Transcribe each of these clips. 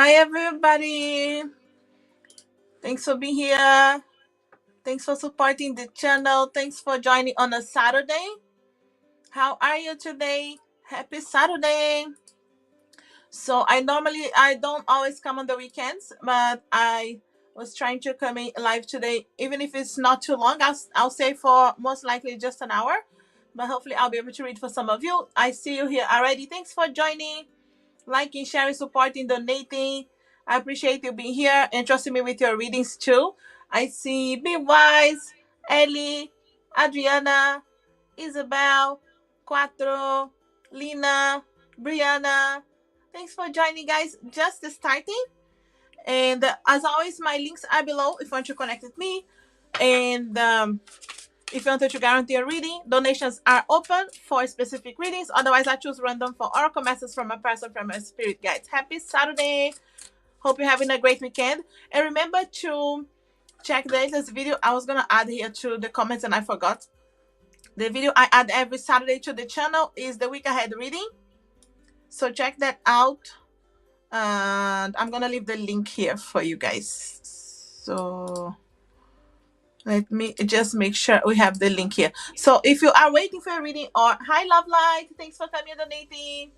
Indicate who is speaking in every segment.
Speaker 1: Hi, everybody. Thanks for being here. Thanks for supporting the channel. Thanks for joining on a Saturday. How are you today? Happy Saturday. So I don't always come on the weekends, but I was trying to come in live today, even if it's not too long. I'll say for most likely just an hour, but hopefully I'll be able to read for some of you. I see you here already. Thanks for joining. Liking, sharing, supporting, donating. I appreciate you being here and trusting me with your readings too. I see Be Wise, Ellie, Adriana, Isabel, Quattro, Lina, Brianna. Thanks for joining, guys. Just starting. And as always, my links are below if you want to connect with me. And if you want to guarantee a reading, donations are open for specific readings. Otherwise, I choose random for oracle messages from a person from my spirit guides. Happy Saturday. Hope you're having a great weekend. And remember to check the latest video. I was going to add here to the comments and I forgot. The video I add every Saturday to the channel is the week ahead reading. So check that out. And I'm going to leave the link here for you guys. So let me just make sure we have the link here. So if you are waiting for a reading, or hi Love Light, thanks for coming and donating.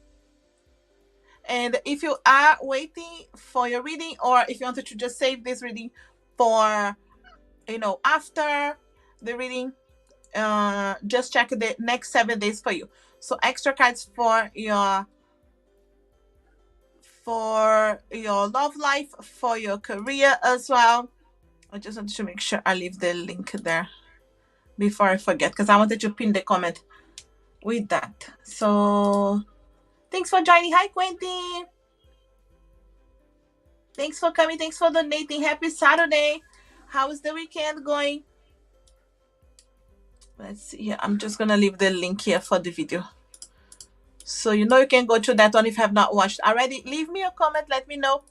Speaker 1: And if you are waiting for your reading, or if you wanted to just save this reading for after the reading, just check the next 7 days for you. So extra cards for your love life, for your career as well. I just wanted to make sure I leave the link there before I forget, because I wanted to pin the comment with that. So thanks for joining. Hi Quentin. Thanks for coming. Thanks for donating. Happy Saturday. How is the weekend going? Let's see here. I'm just gonna leave the link here for the video. So you can go to that one if you have not watched already. Leave me a comment. Let me know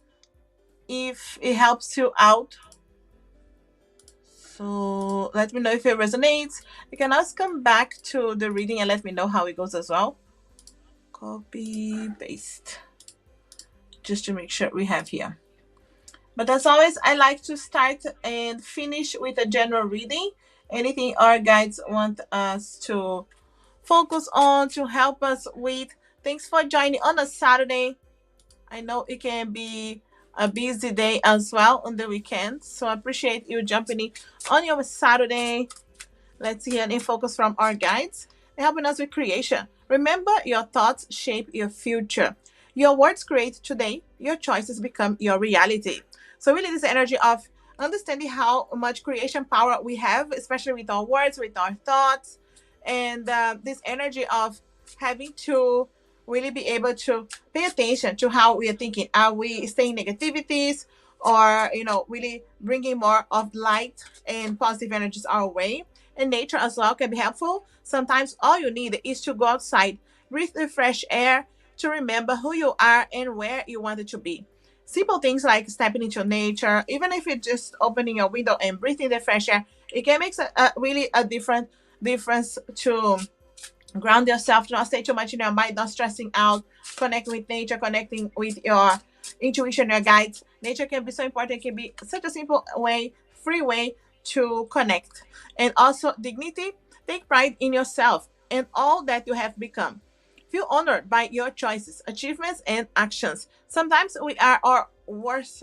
Speaker 1: if it helps you out. So let me know if it resonates. You can always come back to the reading and let me know how it goes as well. Copy, paste. Just to make sure we have here. But as always, I like to start and finish with a general reading. Anything our guides want us to focus on, to help us with. Thanks for joining on a Saturday. I know it can be a busy day as well on the weekend. So I appreciate you jumping in on your Saturday. Let's see any focus from our guides. They're helping us with creation. Remember, your thoughts shape your future. Your words create today. Your choices become your reality. So really this energy of understanding how much creation power we have, especially with our words, with our thoughts, and this energy of having to really be able to pay attention to how we are thinking. Are we staying negativities, or really bringing more of light and positive energies our way? And nature as well can be helpful. Sometimes all you need is to go outside, breathe the fresh air, to remember who you are and where you wanted to be. Simple things like stepping into nature, even if it's just opening your window and breathing the fresh air, it can make really a difference to ground yourself, to not stay too much in your mind, not stressing out, connecting with nature, connecting with your intuition, your guides. Nature can be so important. It can be such a simple way, free way to connect. And also dignity. Take pride in yourself and all that you have become. Feel honored by your choices, achievements, and actions. Sometimes we are our worst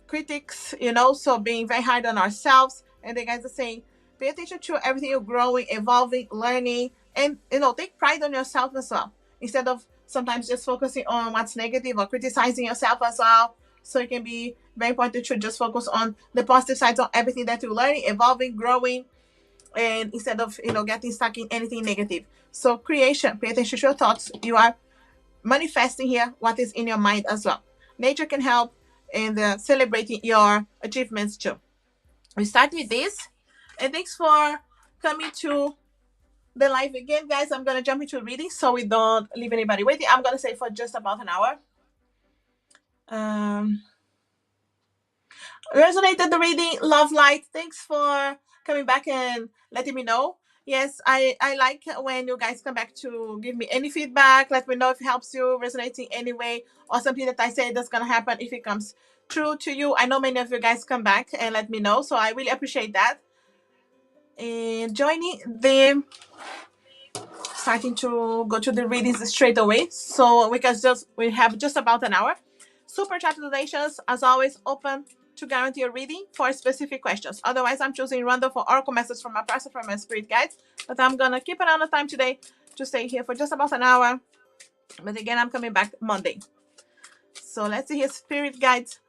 Speaker 1: critics, so being very hard on ourselves. And the guys are saying, pay attention to everything you're growing, evolving, learning, and take pride on yourself as well. Instead of sometimes just focusing on what's negative or criticizing yourself as well. So it can be very important to just focus on the positive sides of everything that you're learning, evolving, growing, and instead of getting stuck in anything negative. So creation, pay attention to your thoughts. You are manifesting here what is in your mind as well. Nature can help in celebrating your achievements too. We start with this, and thanks for coming to the live again, guys. I'm gonna jump into reading so we don't leave anybody waiting. I'm gonna say for just about an hour. Resonated the reading, love light. Thanks for coming back and letting me know. Yes, I like when you guys come back to give me any feedback. Let me know if it helps you, resonating anyway, or something that I say that's gonna happen if it comes true to you. I know many of you guys come back and let me know, so I really appreciate that. And joining the starting to go to the readings straight away. So we have just about an hour. Super chat donations, as always, open to guarantee a reading for specific questions. Otherwise, I'm choosing random for oracle messages from my person, from my spirit guides. But I'm gonna keep it on the time today to stay here for just about an hour. But again, I'm coming back Monday. So let's see his spirit guides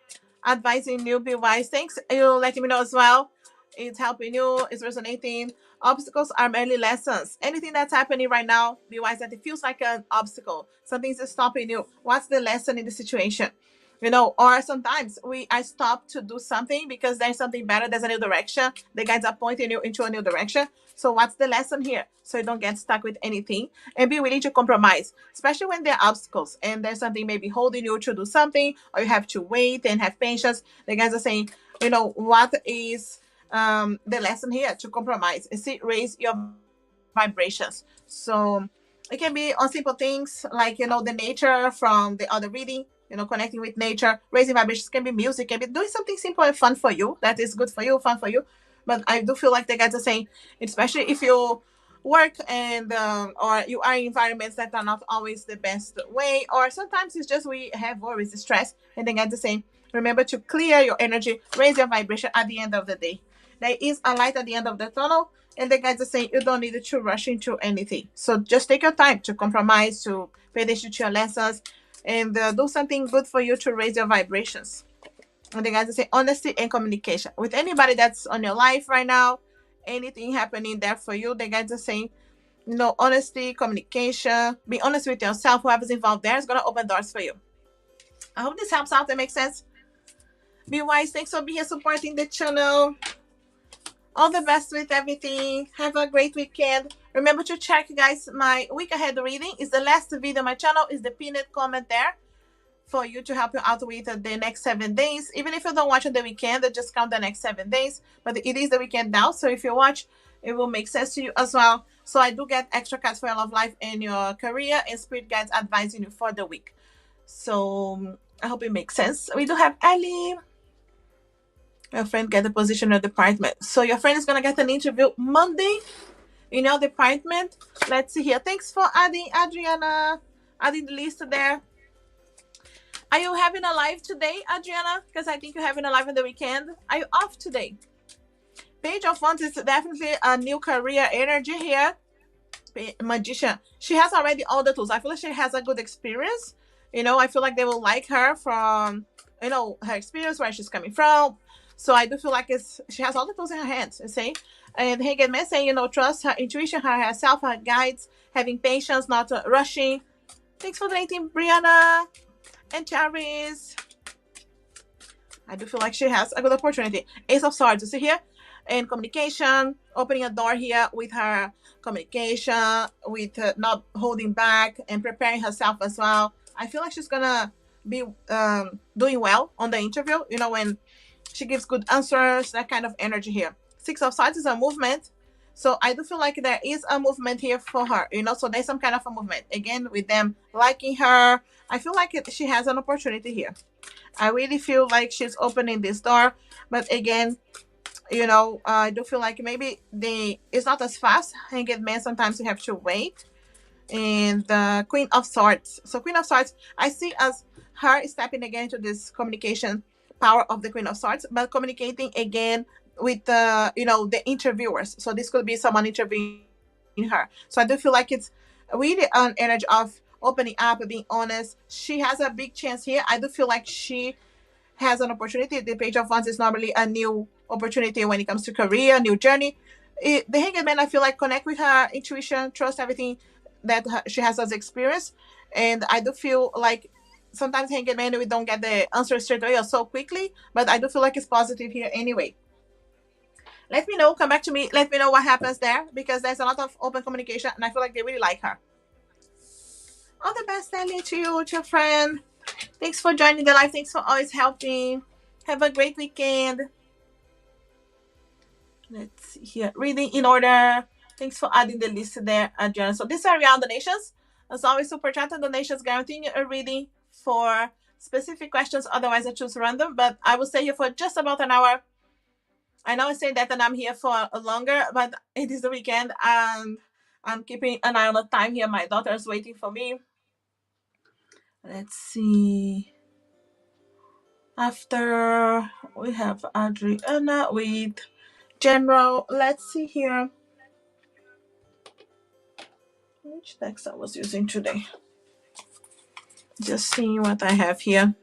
Speaker 1: advising you, be wise. Thanks, you letting me know as well. It's helping you, it's resonating. Obstacles are merely lessons. Anything that's happening right now, be wise that it feels like an obstacle. Something's stopping you. What's the lesson in the situation? You know, or sometimes I stop to do something because there's something better, there's a new direction. The guides are pointing you into a new direction. So what's the lesson here? So you don't get stuck with anything and be willing to compromise, especially when there are obstacles and there's something maybe holding you to do something, or you have to wait and have patience. The guys are saying, you know, what is the lesson here? To compromise. See, raise your vibrations. So it can be on simple things like, you know, the nature from the other reading, you know, connecting with nature. Raising vibrations can be music, can be doing something simple and fun for you, that is good for you, fun for you. But I do feel like the guys are saying, especially if you work and or you are in environments that are not always the best way, or sometimes it's just we have worries, stress, and the guys are saying, remember to clear your energy, raise your vibration at the end of the day. There is a light at the end of the tunnel, and the guys are saying you don't need to rush into anything. So just take your time to compromise, to pay attention to your lessons, and do something good for you to raise your vibrations. And the guys are saying honesty and communication with anybody that's on your life right now. Anything happening there for you, the guys are saying, you know, honesty, communication, be honest with yourself. Whoever's involved there is gonna open doors for you. I hope this helps out and makes sense. Be wise. Thanks for being here supporting the channel. All the best with everything. Have a great weekend. Remember to check, guys, my week ahead reading is the last video on my channel, is the pinned comment there for you to help you out with the next 7 days. Even if you don't watch on the weekend, just count the next 7 days. But it is the weekend now, so if you watch, it will make sense to you as well. So I do get extra cards for your love life and your career, and spirit guides advising you for the week. So I hope it makes sense. We do have Ali. Your friend get a position in the department. So your friend is gonna get an interview Monday in your department. Let's see here. Thanks for adding Adriana. Adding the list there. Are you having a live today, Adriana? Because I think you're having a live on the weekend. Are you off today? Page of Wands is definitely a new career energy here. Magician. She has already all the tools. I feel like she has a good experience. You know, I feel like they will like her from, you know, her experience, where she's coming from. So I do feel like she has all the tools in her hands, you see. And Hanged Man saying, you know, trust her intuition, herself, her guides, having patience, not rushing. Thanks for donating, Brianna and Charis. I do feel like she has a good opportunity. Ace of Swords, you see here? And communication, opening a door here with her communication, with not holding back and preparing herself as well. I feel like she's gonna be doing well on the interview, you know, when she gives good answers, that kind of energy here. Six of Swords is a movement. So I do feel like there is a movement here for her, you know, so there's some kind of a movement. Again, with them liking her, I feel like she has an opportunity here. I really feel like she's opening this door. But again, you know, I do feel like maybe it's not as fast. Hanged Man, sometimes you have to wait. And the Queen of Swords. So Queen of Swords, I see as her stepping again into this communication power of the Queen of Swords, but communicating again with you know, the interviewers. So this could be someone interviewing her. So I do feel like it's really an energy of opening up and being honest. She has a big chance here. I do feel like she has an opportunity. The Page of Wands is normally a new opportunity when it comes to career, new journey. The Hanged Man, I feel like, connect with her intuition, trust everything that she has as experience. And I do feel like sometimes Hanged Man, we don't get the answer straight away or so quickly, but I do feel like it's positive here anyway. Let me know, come back to me, let me know what happens there, because there's a lot of open communication and I feel like they really like her. All the best, Ellie, to you, to your friend. Thanks for joining the live. Thanks for always helping. Have a great weekend. Let's see here. Reading in order. Thanks for adding the list there, Adriana. So these are real donations. As always, super chat and donations guaranteeing a reading for specific questions. Otherwise, I choose random. But I will stay here for just about an hour. I know I say that and I'm here for longer, but it is the weekend and I'm keeping an eye on the time here. My daughter is waiting for me. Let's see. After we have Adriana with General. Let's see here. Which text I was using today? Just seeing what I have here.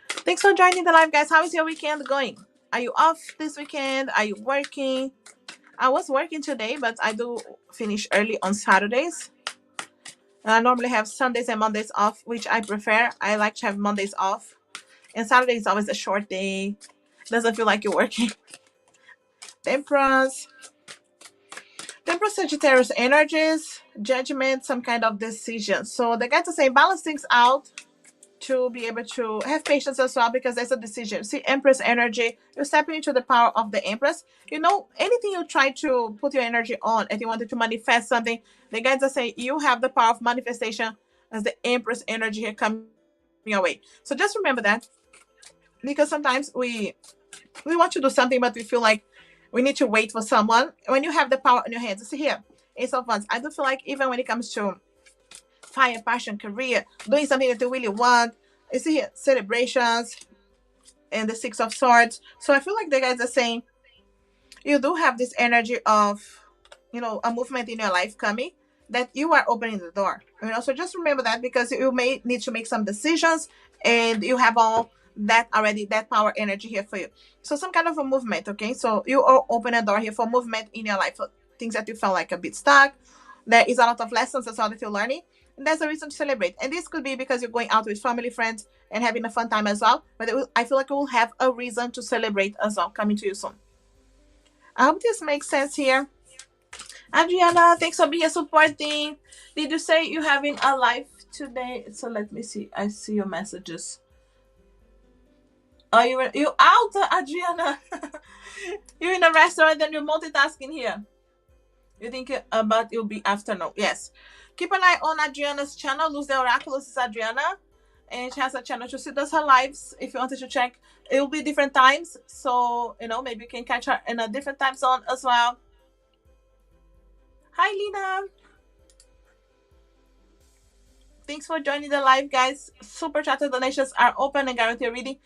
Speaker 1: Thanks for joining the live, guys. How is your weekend going? Are you off this weekend? Are you working? I was working today, but I do finish early on Saturdays. I normally have Sundays and Mondays off, which I prefer. I like to have Mondays off. And Saturday is always a short day. Doesn't feel like you're working. Temperance. Temperance Sagittarius energies, judgment, some kind of decision. So the guys are saying balance things out to be able to have patience as well because there's a decision. See, Empress energy, you're stepping into the power of the Empress. You know, anything you try to put your energy on and you wanted to manifest something, the guys are saying you have the power of manifestation as the Empress energy here coming your way. So just remember that because sometimes we want to do something, but we feel like we need to wait for someone. When you have the power in your hands, see here, Ace of Wands. I do feel like even when it comes to fire, passion, career, doing something that you really want, you see here, celebrations and the Six of Swords. So I feel like the guys are saying you do have this energy of, you know, a movement in your life coming that you are opening the door. You know, so just remember that because you may need to make some decisions and you have all that already, that power energy here for you. So some kind of a movement, okay? So you are opening a door here for movement in your life, for things that you felt like a bit stuck. There is a lot of lessons as well that you're learning. And there's a reason to celebrate. And this could be because you're going out with family, friends, and having a fun time as well. But I feel like you will have a reason to celebrate as well coming to you soon. I hope this makes sense here. Adriana, thanks for being here supporting. Did you say you're having a live today? So let me see. I see your messages. Oh, you out, Adriana? You're in a restaurant and you're multitasking here. You think about it'll be afternoon? Yes. Keep an eye on Adriana's channel. Luz the Oracle. This is Adriana, and she has a channel. She does her lives. If you wanted to check, it will be different times. So you know maybe you can catch her in a different time zone as well. Hi, Lina. Thanks for joining the live, guys. Super chat donations are open and guarantee reading.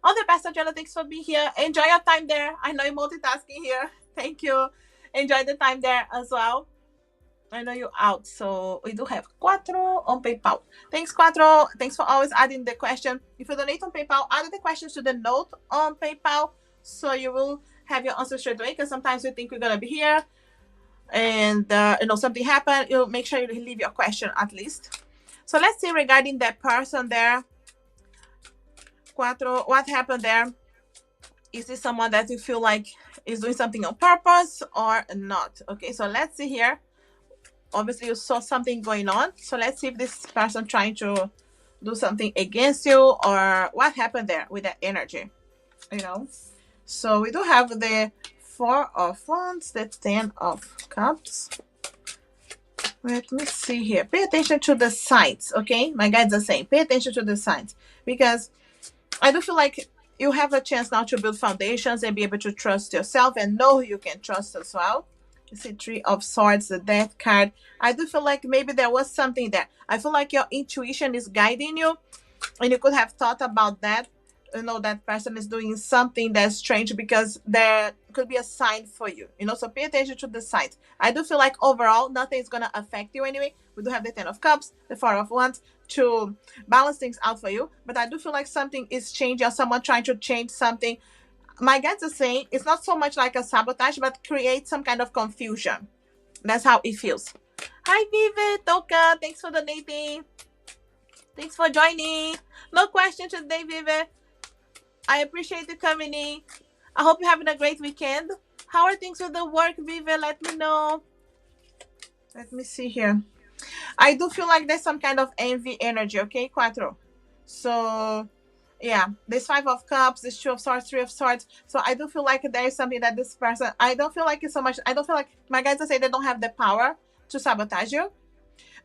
Speaker 1: All the best, Adriana. Thanks for being here. Enjoy your time there. I know you're multitasking here. Thank you. Enjoy the time there as well. I know you're out. So we do have Cuatro on PayPal. Thanks, Cuatro. Thanks for always adding the question. If you donate on PayPal, add the questions to the note on PayPal so you will have your answer straight away because sometimes we think we're going to be here and you know something happened. You'll make sure you leave your question at least. So let's see regarding that person there. Cuatro, what happened there? Is this someone that you feel like is doing something on purpose or not? Okay, so let's see here. Obviously, you saw something going on. So let's see if this person trying to do something against you or what happened there with that energy, you know? So we do have the Four of Wands, the Ten of Cups. Let me see here. Pay attention to the signs, okay? My guides are saying pay attention to the signs because I do feel like you have a chance now to build foundations and be able to trust yourself and know who you can trust as well. You see Three of Swords, the Death card. I do feel like maybe there was something there. I feel like your intuition is guiding you and you could have thought about that. You know, that person is doing something that's strange because there could be a sign for you, you know, so pay attention to the signs. I do feel like overall nothing is going to affect you anyway. We do have the Ten of Cups, the Four of Wands to balance things out for you, but I do feel like something is changing or someone trying to change something. My guys are saying it's not so much like a sabotage but create some kind of confusion. That's how it feels. Hi Vivi, Toka, thanks for donating. Thanks for joining. No question today, Vivi. I appreciate you coming in. I hope you're having a great weekend. How are things with the work, Vivi? Let me know. Let me see here. I do feel like there's some kind of envy energy, okay, Quattro? So Yeah, this Five of Cups, this Two of Swords, Three of Swords. So I do feel like there is something that this person, I don't feel like it's so much, I don't feel like my guys are saying they don't have the power to sabotage you.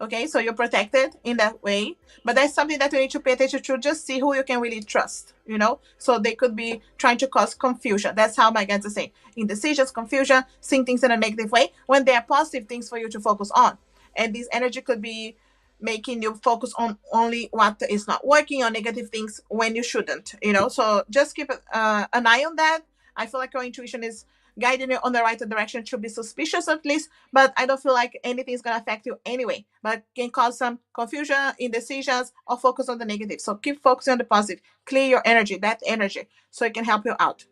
Speaker 1: Okay, so you're protected in that way, but there's something that you need to pay attention to. Just see who you can really trust, you know. So they could be trying to cause confusion. That's how my guys are saying: indecisions, confusion, seeing things in a negative way when they are positive things for you to focus on. And this energy could be making you focus on only what is not working, or negative things when you shouldn't, you know. So just keep an eye on that. I feel like your intuition is guiding you on the right direction. Should be suspicious at least, but I don't feel like anything is gonna affect you anyway. But can cause some confusion, indecisions, or focus on the negative. So keep focusing on the positive. Clear your energy, that energy, so it can help you out.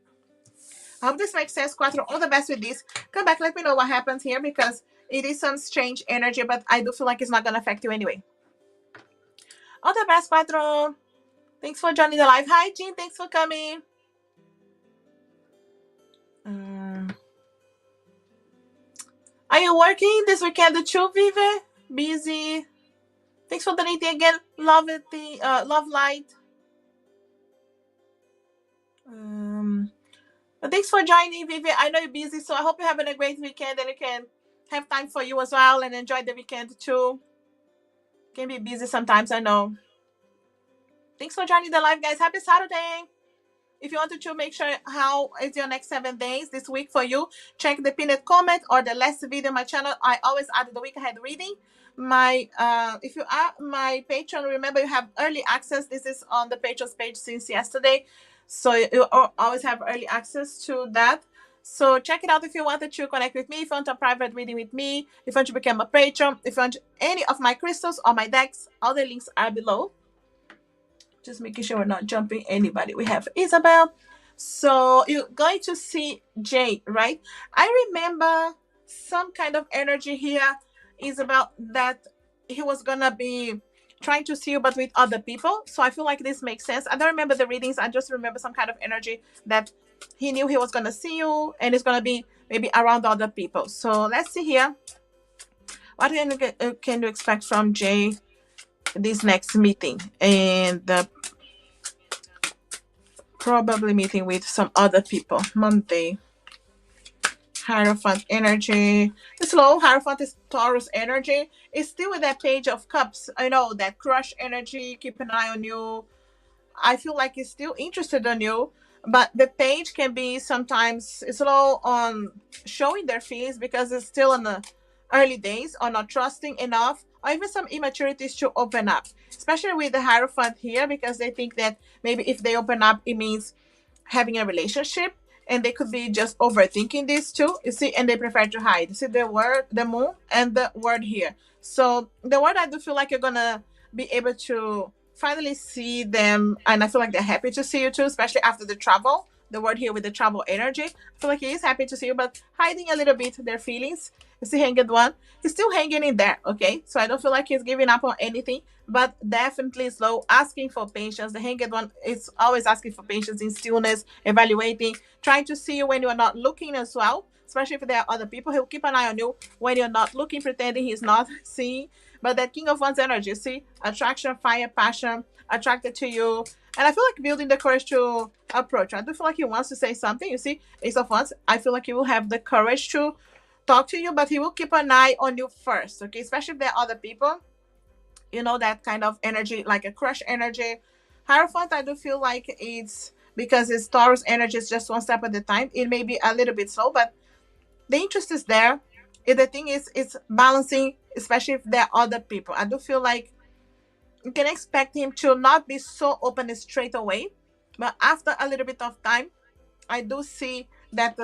Speaker 1: I hope this makes sense, Quattro. All the best with this. Come back, let me know what happens here, because it is some strange energy, but I do feel like it's not gonna affect you anyway. All the best, Quattro. Thanks for joining the live. Hi, Jean. Thanks for coming. Are you working this weekend too, Vive? Busy. Thanks for donating again. Love it. Love light. But thanks for joining, Vivi. I know you're busy, so I hope you're having a great weekend and you can have time for you as well and enjoy the weekend too. Can be busy sometimes, I know. Thanks for joining the live, guys. Happy Saturday. If you wanted to make sure how is your next 7 days this week for you, check the pinned comment or the last video on my channel. I always add the week ahead reading. My if you are my patron, remember you have early access. This is on the Patreon's page since yesterday, so you always have early access to that. So check it out if you wanted to connect with me, if you want a private reading with me, if you want to become a patron, if you want any of my crystals or my decks, all the links are below. Just making sure we're not jumping anybody. We have Isabel. So you're going to see Jay, right? I remember some kind of energy here, Isabel, that he was gonna be trying to see you, but with other people. So I feel like this makes sense. I don't remember the readings. I just remember some kind of energy that he knew he was gonna see you, and it's gonna be maybe around other people. So let's see here. What can you expect from Jay this next meeting? And the probably meeting with some other people. Monday. Hierophant energy. It's low. Hierophant is Taurus energy. It's still with that Page of Cups. I know that crush energy. Keep an eye on you. I feel like it's still interested in you. But the page can be sometimes it's low on showing their feelings because it's still in the early days or not trusting enough, or even some immaturities to open up. Especially with the Hierophant here, because they think that maybe if they open up, it means having a relationship, and they could be just overthinking this too, you see, and they prefer to hide. You see the word, the moon, and the word here. So the word, I do feel like you're gonna be able to finally see them, and I feel like they're happy to see you too, especially after the travel. The word here with the travel energy, I feel like he is happy to see you, but hiding a little bit their feelings. You see Hanged One, he's still hanging in there, okay? So I don't feel like he's giving up on anything, but definitely slow, asking for patience. The Hanged One is always asking for patience, in stillness, evaluating, trying to see you when you are not looking as well, especially if there are other people. He'll keep an eye on you when you're not looking, pretending he's not seeing. But that King of Wands energy, see, attraction, fire, passion, attracted to you. And I feel like building the courage to approach. I do feel like he wants to say something. You see, Ace of Wands, I feel like he will have the courage to talk to you, but he will keep an eye on you first, okay? Especially if there are other people, you know, that kind of energy, like a crush energy. Hierophant, I do feel like it's because it's Taurus energy, it's just one step at a time. It may be a little bit slow, but the interest is there. The thing is, it's balancing, especially if there are other people. I do feel like you can expect him to not be so open straight away, but after a little bit of time, I do see that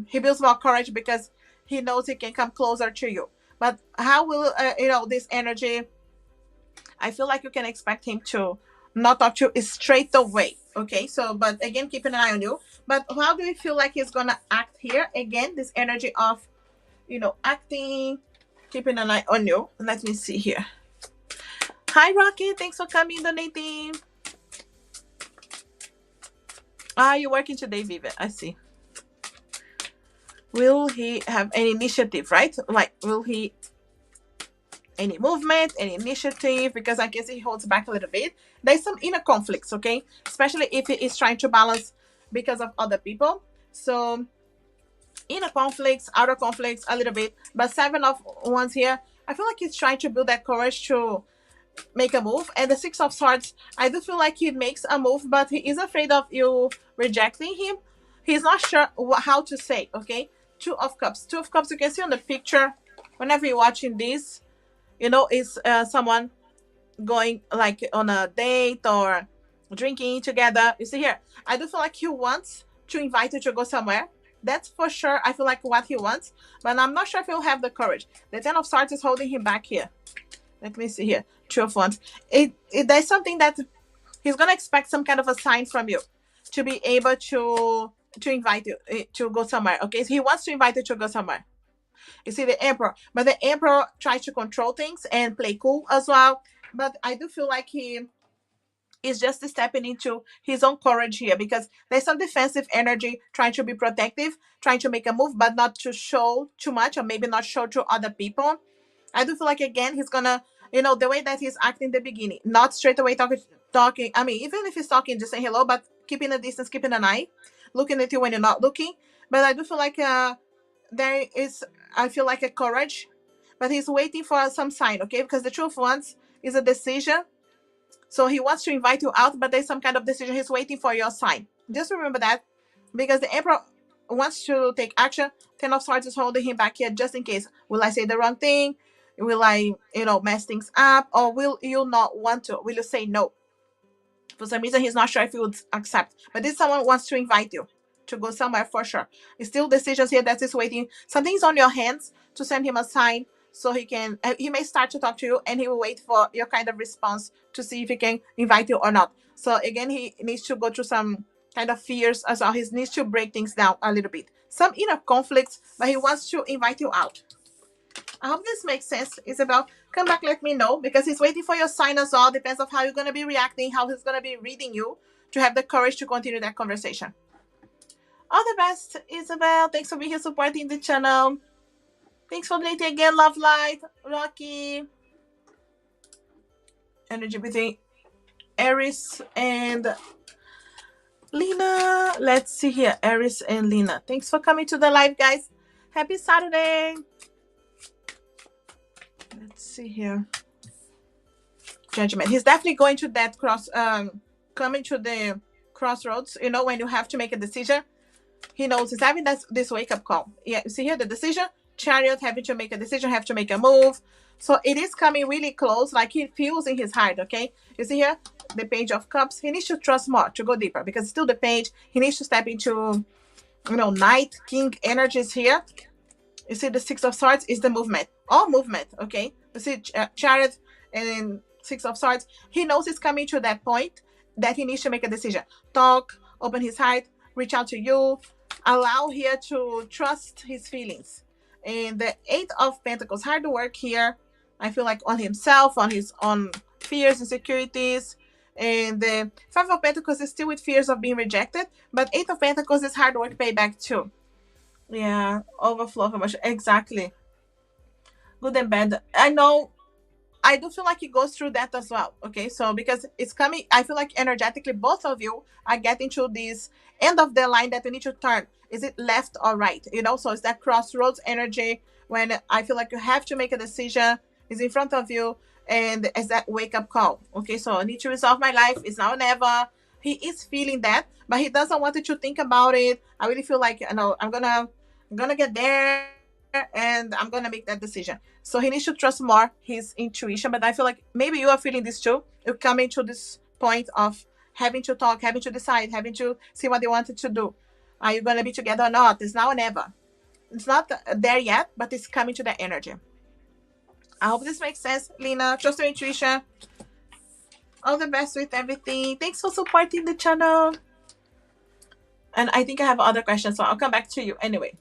Speaker 1: he builds more courage because he knows he can come closer to you. But how will this energy? I feel like you can expect him to not talk to you straight away. Okay, so but again, keep an eye on you. But how do you feel like he's gonna act here? Again, this energy of acting, keeping an eye on you. Let me see here. Hi, Rocky. Thanks for coming, donating. You're working today, Viva. I see. Will he have an initiative, right? Like, will he any movement, any initiative, because I guess he holds back a little bit. There's some inner conflicts, okay? Especially if he is trying to balance because of other people. So inner conflicts, outer conflicts, a little bit. But Seven of Wands here, I feel like he's trying to build that courage to make a move. And the Six of Swords, I do feel like he makes a move, but he is afraid of you rejecting him. He's not sure how to say, okay? Two of Cups. Two of Cups, you can see on the picture, whenever you're watching this, you know, is someone going like on a date or drinking together. You see here, I do feel like he wants to invite you to go somewhere. That's for sure. I feel like what he wants, but I'm not sure if he'll have the courage. The Ten of Swords is holding him back here. Let me see here. Two of Wands. There's something that he's gonna expect some kind of a sign from you to be able to invite you to go somewhere. Okay, so he wants to invite you to go somewhere. You see the Emperor, but the Emperor tries to control things and play cool as well. But I do feel like he is just stepping into his own courage here, because there's some defensive energy, trying to be protective, trying to make a move, but not to show too much, or maybe not show to other people. I do feel like, again, he's gonna, you know, the way that he's acting in the beginning, not straight away talking. I mean, even if he's talking, just say hello, but keeping a distance, keeping an eye, looking at you when you're not looking. But I do feel like there is, I feel like, a courage, but he's waiting for some sign, okay? Because the truth wants is a decision. So he wants to invite you out, but there's some kind of decision. He's waiting for your sign. Just remember that, because the Emperor wants to take action. Ten of Swords is holding him back here just in case. Will I say the wrong thing? Will I, you know, mess things up? Or will you not want to? Will you say no? For some reason, he's not sure if he would accept. But this someone wants to invite you to go somewhere for sure. It's still decisions here that is waiting. Something's on your hands to send him a sign, so he can, he may start to talk to you, and he will wait for your kind of response to see if he can invite you or not. So again, he needs to go through some kind of fears as well. He needs to break things down a little bit. Some inner conflicts, but he wants to invite you out. I hope this makes sense, Isabel. Come back, let me know, because he's waiting for your sign as well. Depends on how you're going to be reacting, how he's going to be reading you, to have the courage to continue that conversation. All the best, Isabel. Thanks for being here supporting the channel. Thanks for donating again, Love Light, Rocky. Energy between Aries and Lena. Let's see here, Aries and Lena. Thanks for coming to the live, guys. Happy Saturday. Let's see here. Judgment. He's definitely going to that coming to the crossroads, you know, when you have to make a decision. He knows he's having this wake-up call. Yeah, you see here the decision. Chariot, having to make a decision, have to make a move. So it is coming really close, like he feels in his heart, okay? You see here, the Page of Cups. He needs to trust more, to go deeper, because it's still the page. He needs to step into, you know, Knight, King energies here. You see the Six of Swords is the movement. All movement, okay? You see Chariot and Six of Swords. He knows it's coming to that point that he needs to make a decision. Talk, open his heart, reach out to you, allow here to trust his feelings. And the Eight of Pentacles, hard work here. I feel like on himself, on his own fears, insecurities. And the Five of Pentacles is still with fears of being rejected. But Eight of Pentacles is hard work payback too. Yeah, overflow of emotion. Exactly. Good and bad. I know. I do feel like he goes through that as well. Okay, so because it's coming, I feel like energetically both of you are getting to this end of the line that you need to turn. Is it left or right? You know, so it's that crossroads energy when I feel like you have to make a decision. Is in front of you, and it's that wake-up call. Okay, so I need to resolve my life. It's now or never. He is feeling that, but he doesn't want you to think about it. I really feel like, you know, I'm gonna get there, and I'm gonna make that decision. So he needs to trust more his intuition. But I feel like maybe you are feeling this too. You're coming to this point of having to talk, having to decide, having to see what they wanted to do. Are you gonna be together or not? It's now or never. It's not there yet, but it's coming to that energy. I hope this makes sense, Lena. Trust your intuition. All the best with everything. Thanks for supporting the channel. And I think I have other questions, so I'll come back to you anyway.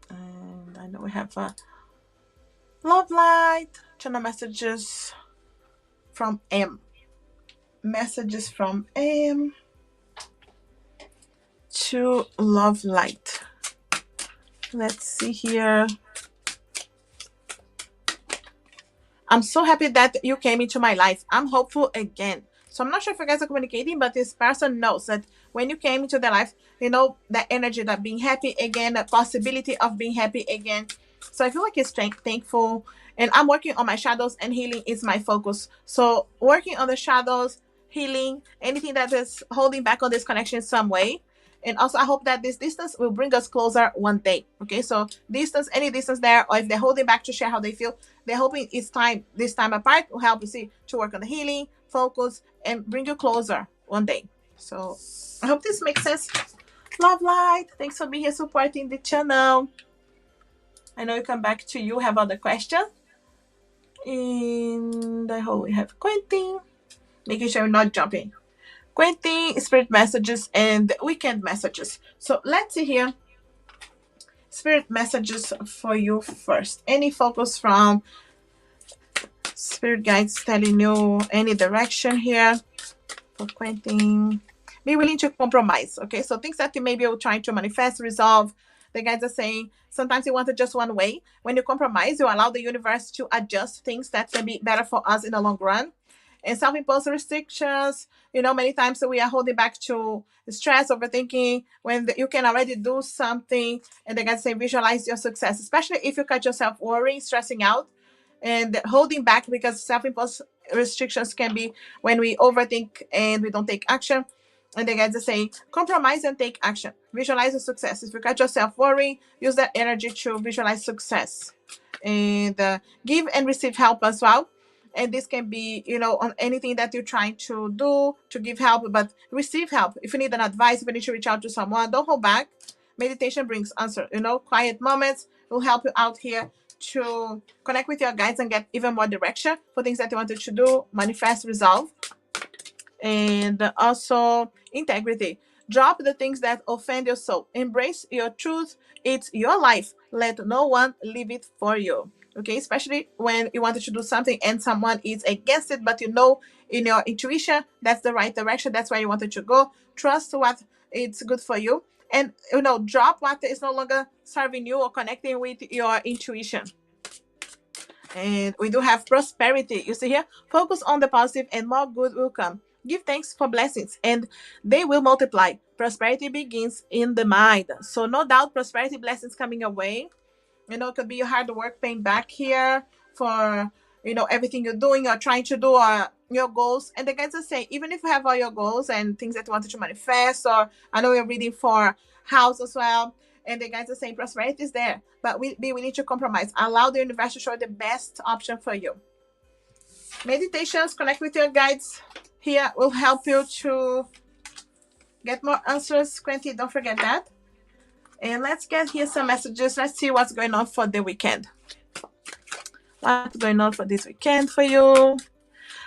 Speaker 1: And I know we have Love Light. Channel messages from M. Messages from M to Love Light. Let's see here. I'm so happy that you came into my life. I'm hopeful again. So I'm not sure if you guys are communicating, but this person knows that when you came into their life, you know, that energy, that being happy again, the possibility of being happy again. So I feel like it's thankful. And I'm working on my shadows, and healing is my focus. So working on the shadows, healing, anything that is holding back on this connection in some way. And also, I hope that this distance will bring us closer one day. Okay, so distance, any distance there, or if they're holding back to share how they feel, they're hoping it's time, this time apart will help you see to work on the healing, focus, and bring you closer one day. So I hope this makes sense. Love light. Thanks for being here supporting the channel. I know we come back to you, have other questions. And I hope we have Quentin. Making sure we're not jumping. Quentin, spirit messages, and weekend messages. So let's see here. Spirit messages for you first. Any focus from spirit guides telling you any direction here for Quentin? Be willing to compromise. Okay, so things that you maybe are trying to manifest, resolve. The guides are saying sometimes you want it just one way. When you compromise, you allow the universe to adjust things that can be better for us in the long run. And self-imposed restrictions, you know, many times we are holding back to stress, overthinking, when you can already do something. And the guides say visualize your success, especially if you catch yourself worrying, stressing out, and holding back, because self-imposed restrictions can be when we overthink and we don't take action. And the guys are saying compromise and take action. Visualize the success. If you catch yourself worrying, use that energy to visualize success. And give and receive help as well. And this can be, you know, on anything that you're trying to do to give help, but receive help. If you need an advice, if you need to reach out to someone, don't hold back. Meditation brings answer. You know, quiet moments will help you out here to connect with your guides and get even more direction for things that you wanted to do, manifest, resolve. And also integrity. Drop the things that offend your soul. Embrace your truth. It's your life. Let no one live it for you. Okay, especially when you wanted to do something and someone is against it, but you know in your intuition that's the right direction. That's where you wanted to go. Trust what it's good for you, and you know, drop what is no longer serving you or connecting with your intuition. And we do have prosperity. You see here, focus on the positive and more good will come. Give thanks for blessings and they will multiply. Prosperity begins in the mind. So no doubt prosperity blessings coming your way. You know, it could be your hard work paying back here for, you know, everything you're doing or trying to do or your goals. And the guys are saying, even if you have all your goals and things that you wanted to manifest, or I know you're reading for house as well, and the guys are saying prosperity is there, but we need to compromise. Allow the universe to show the best option for you. Meditations, connect with your guides here will help you to get more answers. Quentin, don't forget that. And let's get here some messages. Let's see what's going on for the weekend. What's going on for this weekend for you?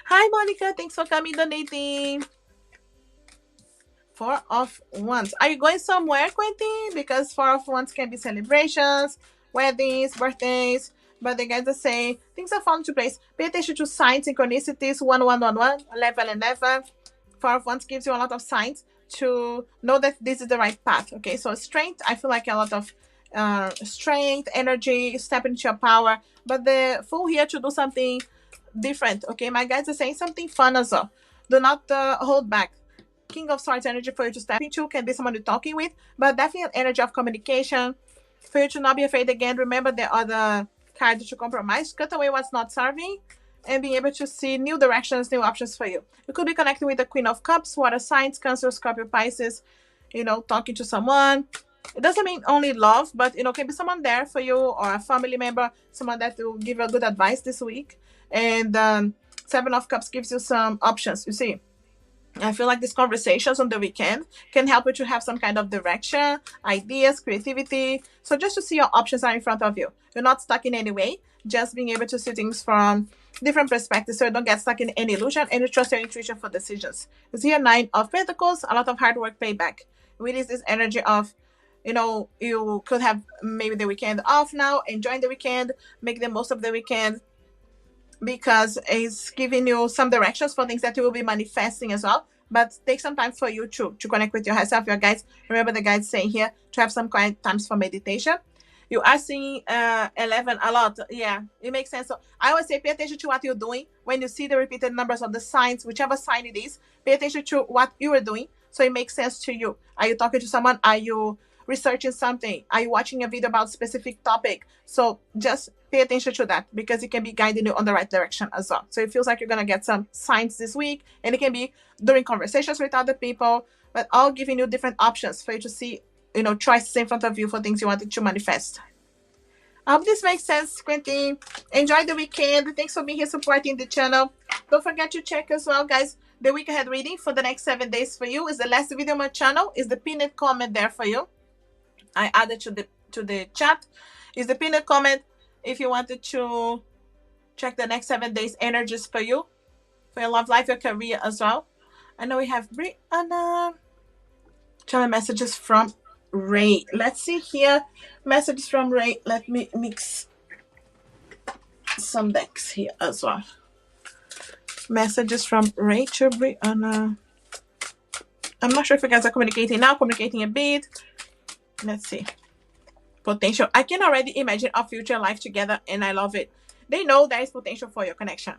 Speaker 1: Hi, Monica. Thanks for coming, donating. 4 of Wands. Are you going somewhere, Quentin? Because 4 of Wands can be celebrations, weddings, birthdays. But the guys are saying things are falling into place. Pay attention to signs, synchronicities, 1111, 1111. 4 of Wands gives you a lot of signs to know that this is the right path. Okay, so strength, I feel like a lot of strength, energy, step into your power. But the Fool here to do something different. Okay, my guys are saying something fun as well. Do not hold back. King of Swords energy for you to step into can be someone you're talking with, but definitely an energy of communication for you to not be afraid again. Remember the other card to compromise, cut away what's not serving, and being able to see new directions, new options for you. You could be connecting with the Queen of Cups, water signs, Cancer, Scorpio, Pisces, you know, talking to someone. It doesn't mean only love, but, you know, can be someone there for you or a family member, someone that will give you a good advice this week. And 7 of Cups gives you some options, you see. I feel like these conversations on the weekend can help you to have some kind of direction, ideas, creativity. So just to see your options are in front of you. You're not stuck in any way, just being able to see things from different perspectives so you don't get stuck in any illusion and you trust your intuition for decisions. You see a 9 of Pentacles, a lot of hard work payback. Really is this energy of, you know, you could have maybe the weekend off now, enjoy the weekend, make the most of the weekend, because it's giving you some directions for things that you will be manifesting as well. But take some time for you to connect with yourself, your guides. Remember the guides saying here to have some quiet times for meditation. You are seeing 11 a lot. Yeah, it makes sense. So I always say pay attention to what you're doing. When you see the repeated numbers of the signs, whichever sign it is, pay attention to what you are doing so it makes sense to you. Are you talking to someone? Are you researching something? Are you watching a video about a specific topic? So just pay attention to that because it can be guiding you on the right direction as well. So it feels like you're going to get some signs this week, and it can be during conversations with other people, but all giving you different options for you to see, choices in front of you for things you wanted to manifest. I hope this makes sense, Quentin. Enjoy the weekend. Thanks for being here supporting the channel. Don't forget to check as well, guys. The week ahead reading for the next 7 days for you is the last video on my channel. Is the pinned comment there for you. I added to the chat. Is the pinned comment if you wanted to check the next 7 days energies for you, for your love life, your career as well. I know we have Brianna. Channel messages from Ray. Let's see here. Messages from Ray. Let me mix some decks here as well. Messages from Ray to Brianna. I'm not sure if you guys are communicating now, communicating a bit. Let's see. Potential. I can already imagine our future life together, and I love it. They know there is potential for your connection.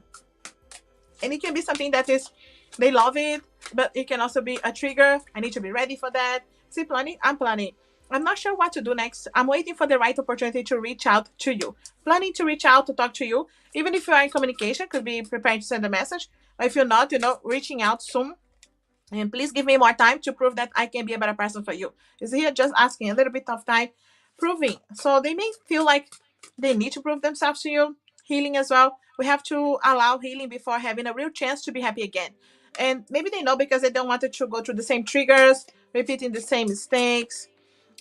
Speaker 1: And it can be something that is, they love it, but it can also be a trigger. I need to be ready for that. See, planning? I'm planning. I'm not sure what to do next. I'm waiting for the right opportunity to reach out to you. Planning to reach out to talk to you. Even if you are in communication, could be preparing to send a message. Or if you're not, reaching out soon. And please give me more time to prove that I can be a better person for you. Is here just asking a little bit of time, proving. So they may feel like they need to prove themselves to you. Healing as well. We have to allow healing before having a real chance to be happy again. And maybe they know because they don't want to go through the same triggers, repeating the same mistakes.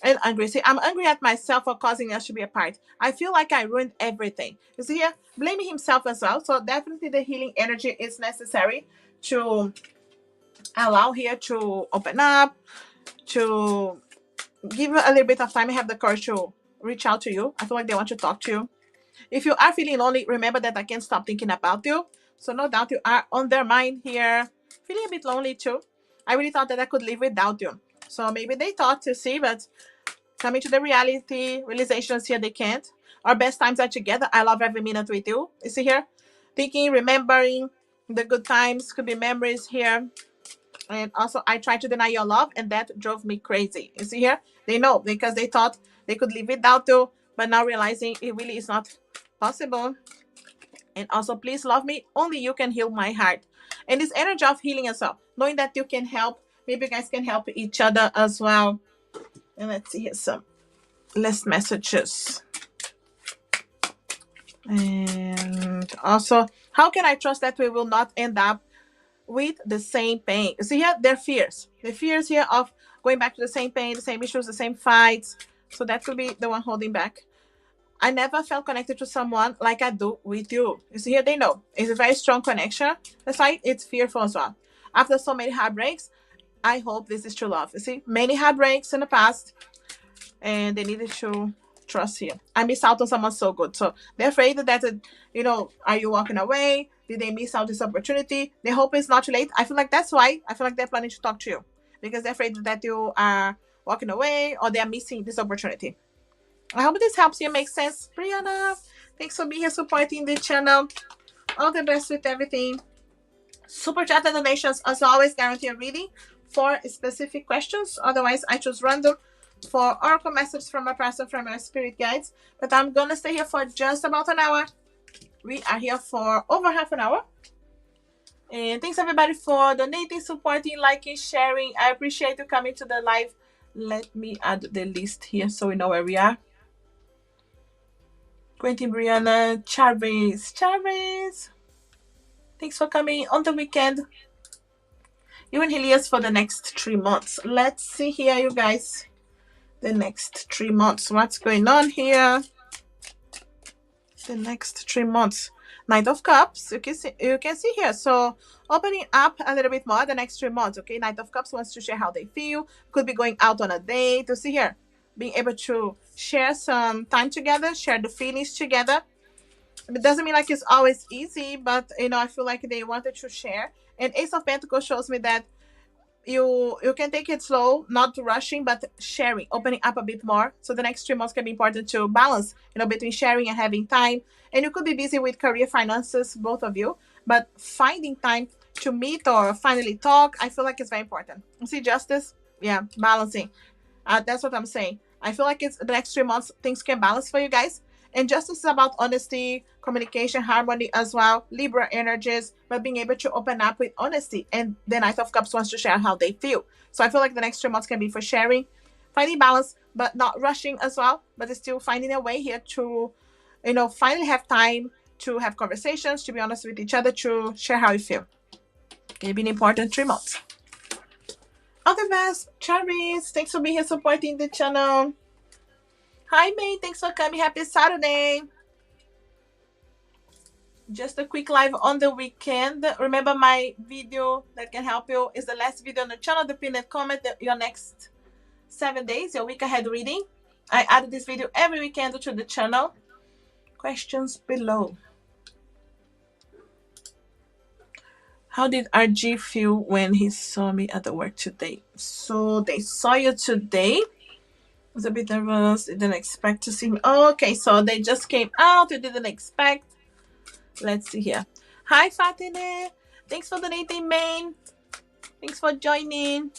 Speaker 1: And angry. See, I'm angry at myself for causing us to be apart. I feel like I ruined everything. You see here? Blaming himself as well. So definitely the healing energy is necessary to allow here to open up, to give you a little bit of time and have the courage to reach out to you. I feel like they want to talk to you. If you are feeling lonely, remember that I can't stop thinking about you. So no doubt you are on their mind here. Feeling a bit lonely too. I really thought that I could live without you. So maybe they thought to see, but coming to the reality, realizations here, they can't. Our best times are together. I love every minute with you. You see here? Thinking, remembering the good times, could be memories here. And also, I tried to deny your love, and that drove me crazy. You see here? They know because they thought they could live without you, but now realizing it really is not possible. And also, please love me. Only you can heal my heart. And this energy of healing as well. Knowing that you can help. Maybe you guys can help each other as well. And let's see here some last messages. And also, how can I trust that we will not end up with the same pain? See here, their fears. The fears here of going back to the same pain, the same issues, the same fights. So that could be the one holding back. I never felt connected to someone like I do with you. You see here, they know. It's a very strong connection. That's why it's fearful as well. After so many heartbreaks, I hope this is true love. You see, many heartbreaks in the past, and they needed to trust here. I miss out on someone so good. So they're afraid that, are you walking away? Did they miss out this opportunity? They hope it's not too late. I feel like that's why. I feel like they're planning to talk to you because they're afraid that you are walking away or they're missing this opportunity. I hope this helps you make sense. Brianna, thanks for being here supporting the channel. All the best with everything. Super chat and donations, as always, guarantee a reading for specific questions. Otherwise, I choose random for oracle messages from a person from my spirit guides. But I'm going to stay here for just about an hour. We are here for over half an hour. And thanks everybody for donating, supporting, liking, sharing. I appreciate you coming to the live. Let me add the list here so we know where we are. Quentin, Brianna, Chavez. Thanks for coming on the weekend. You and Helios for the next 3 months. Let's see here, you guys. The next 3 months. What's going on here? The next 3 months. Knight of Cups. You can see here. So opening up a little bit more the next 3 months. Okay, Knight of Cups wants to share how they feel. Could be going out on a date. To see here, being able to share some time together, share the feelings together. It doesn't mean like it's always easy, but I feel like they wanted to share. And Ace of Pentacles shows me that you can take it slow, not rushing, but sharing, opening up a bit more. So the next 3 months can be important to balance, between sharing and having time. And you could be busy with career, finances, both of you, but finding time to meet or finally talk, I feel like it's very important. See, justice, yeah, balancing. That's what I'm saying. I feel like it's the next 3 months, things can balance for you guys. And justice is about honesty, communication, harmony as well. Libra energies, but being able to open up with honesty. And the Knight of Cups wants to share how they feel. So I feel like the next 3 months can be for sharing, finding balance, but not rushing as well. But it's still finding a way here to, finally have time to have conversations, to be honest with each other, to share how you feel. Okay, been important 3 months. All the best, Charis. Thanks for being here supporting the channel. Hi, May. Thanks for coming. Happy Saturday. Just a quick live on the weekend. Remember, my video that can help you is the last video on the channel. The pinned comment, your next 7 days, your week ahead reading. I added this video every weekend to the channel. Questions below. How did RG feel when he saw me at the work today? So they saw you today. Was a bit nervous. Didn't expect to see me. Oh, okay, so they just came out. You didn't expect. Let's see here. Hi, Fatine. Thanks for donating, Maine. Thanks for joining.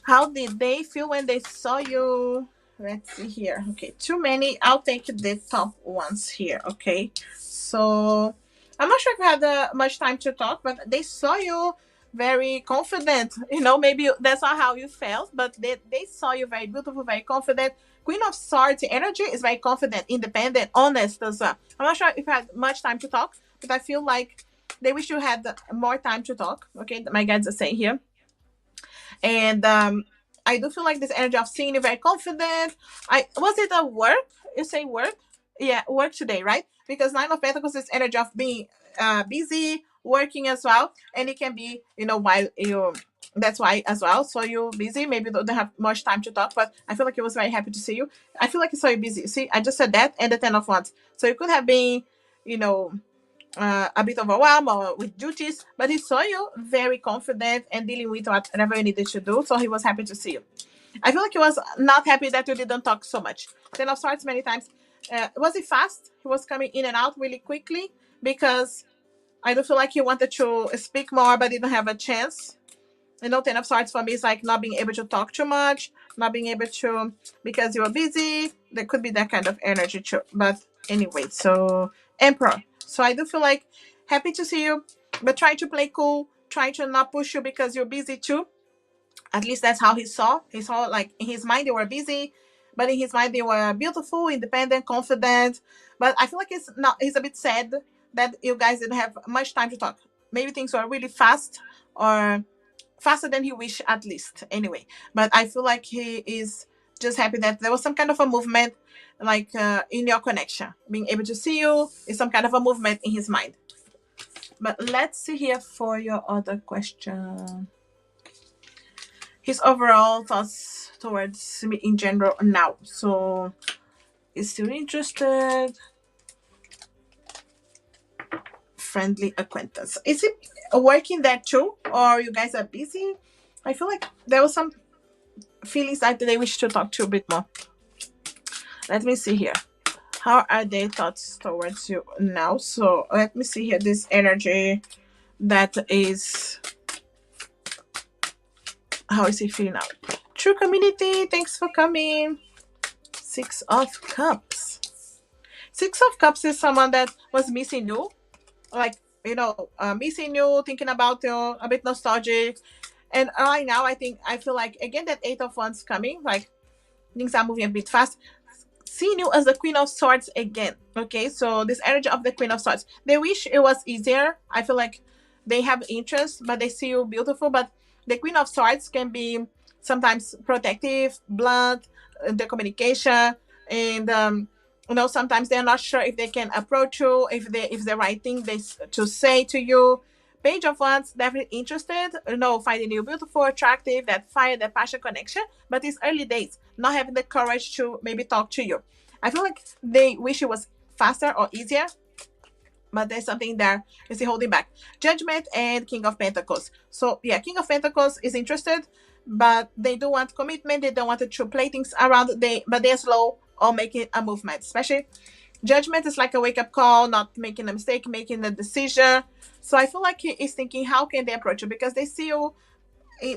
Speaker 1: How did they feel when they saw you? Let's see here. Okay, too many. I'll take the top ones here. Okay, so I'm not sure if we had much time to talk, but they saw you very confident. Maybe that's not how you felt, but they saw you very beautiful, very confident. Queen of Swords energy is very confident, independent, honest as well. I'm not sure if I had much time to talk, but I feel like they wish you had more time to talk. Okay, my guides are saying here. And I do feel like this energy of seeing you very confident. Was it a work? You say work? Yeah, work today, right? Because Nine of Pentacles is energy of being busy, working as well. And it can be, while you, that's why as well. So you're busy, maybe don't have much time to talk, but I feel like he was very happy to see you. I feel like he saw you busy. See, I just said that and the 10 of Wands. So you could have been, a bit overwhelmed or with duties, but he saw you very confident and dealing with whatever you needed to do. So he was happy to see you. I feel like he was not happy that you didn't talk so much. 10 of Swords many times. Was it fast? He was coming in and out really quickly because I do feel like he wanted to speak more but didn't have a chance. 10 of Swords for me is like not being able to talk too much, not being able to, because you were busy. There could be that kind of energy too. But anyway, so Emperor. So I do feel like happy to see you, but try to play cool, try to not push you because you're busy too. At least that's how he saw. He saw like in his mind they were busy, but in his mind they were beautiful, independent, confident. But I feel like he's a bit sad that you guys didn't have much time to talk. Maybe things were really fast or faster than he wished at least. Anyway, but I feel like he is just happy that there was some kind of a movement like in your connection. Being able to see you is some kind of a movement in his mind. But let's see here for your other question. His overall thoughts towards me in general now. So, is still interested. Friendly acquaintance. Is it working there too? Or you guys are busy? I feel like there was some feelings that they wish to talk to you a bit more. Let me see here. How are their thoughts towards you now? So let me see here. This energy that is... How is he feeling now? True community, thanks for coming. 6 of Cups. 6 of Cups is someone that was missing you. Like, missing you, thinking about you, a bit nostalgic. And right now, I feel like, again, that 8 of Wands coming, like, things are moving a bit fast. Seeing you as the Queen of Swords again, okay? So this energy of the Queen of Swords. They wish it was easier. I feel like they have interest, but they see you beautiful. But the Queen of Swords can be sometimes protective, blunt, the communication, and sometimes they're not sure if they can approach you, if the right thing to say to you. Page of Wands, definitely interested, finding you beautiful, attractive, that fire, that passion connection, but it's early days, not having the courage to maybe talk to you. I feel like they wish it was faster or easier. but there's something there is holding back. Judgment and King of Pentacles. So yeah, King of Pentacles is interested, but they do want commitment. They don't want to play things around. But they're slow on making a movement. Especially Judgment is like a wake-up call, not making a mistake, making a decision. So I feel like he is thinking, how can they approach you? Because they see you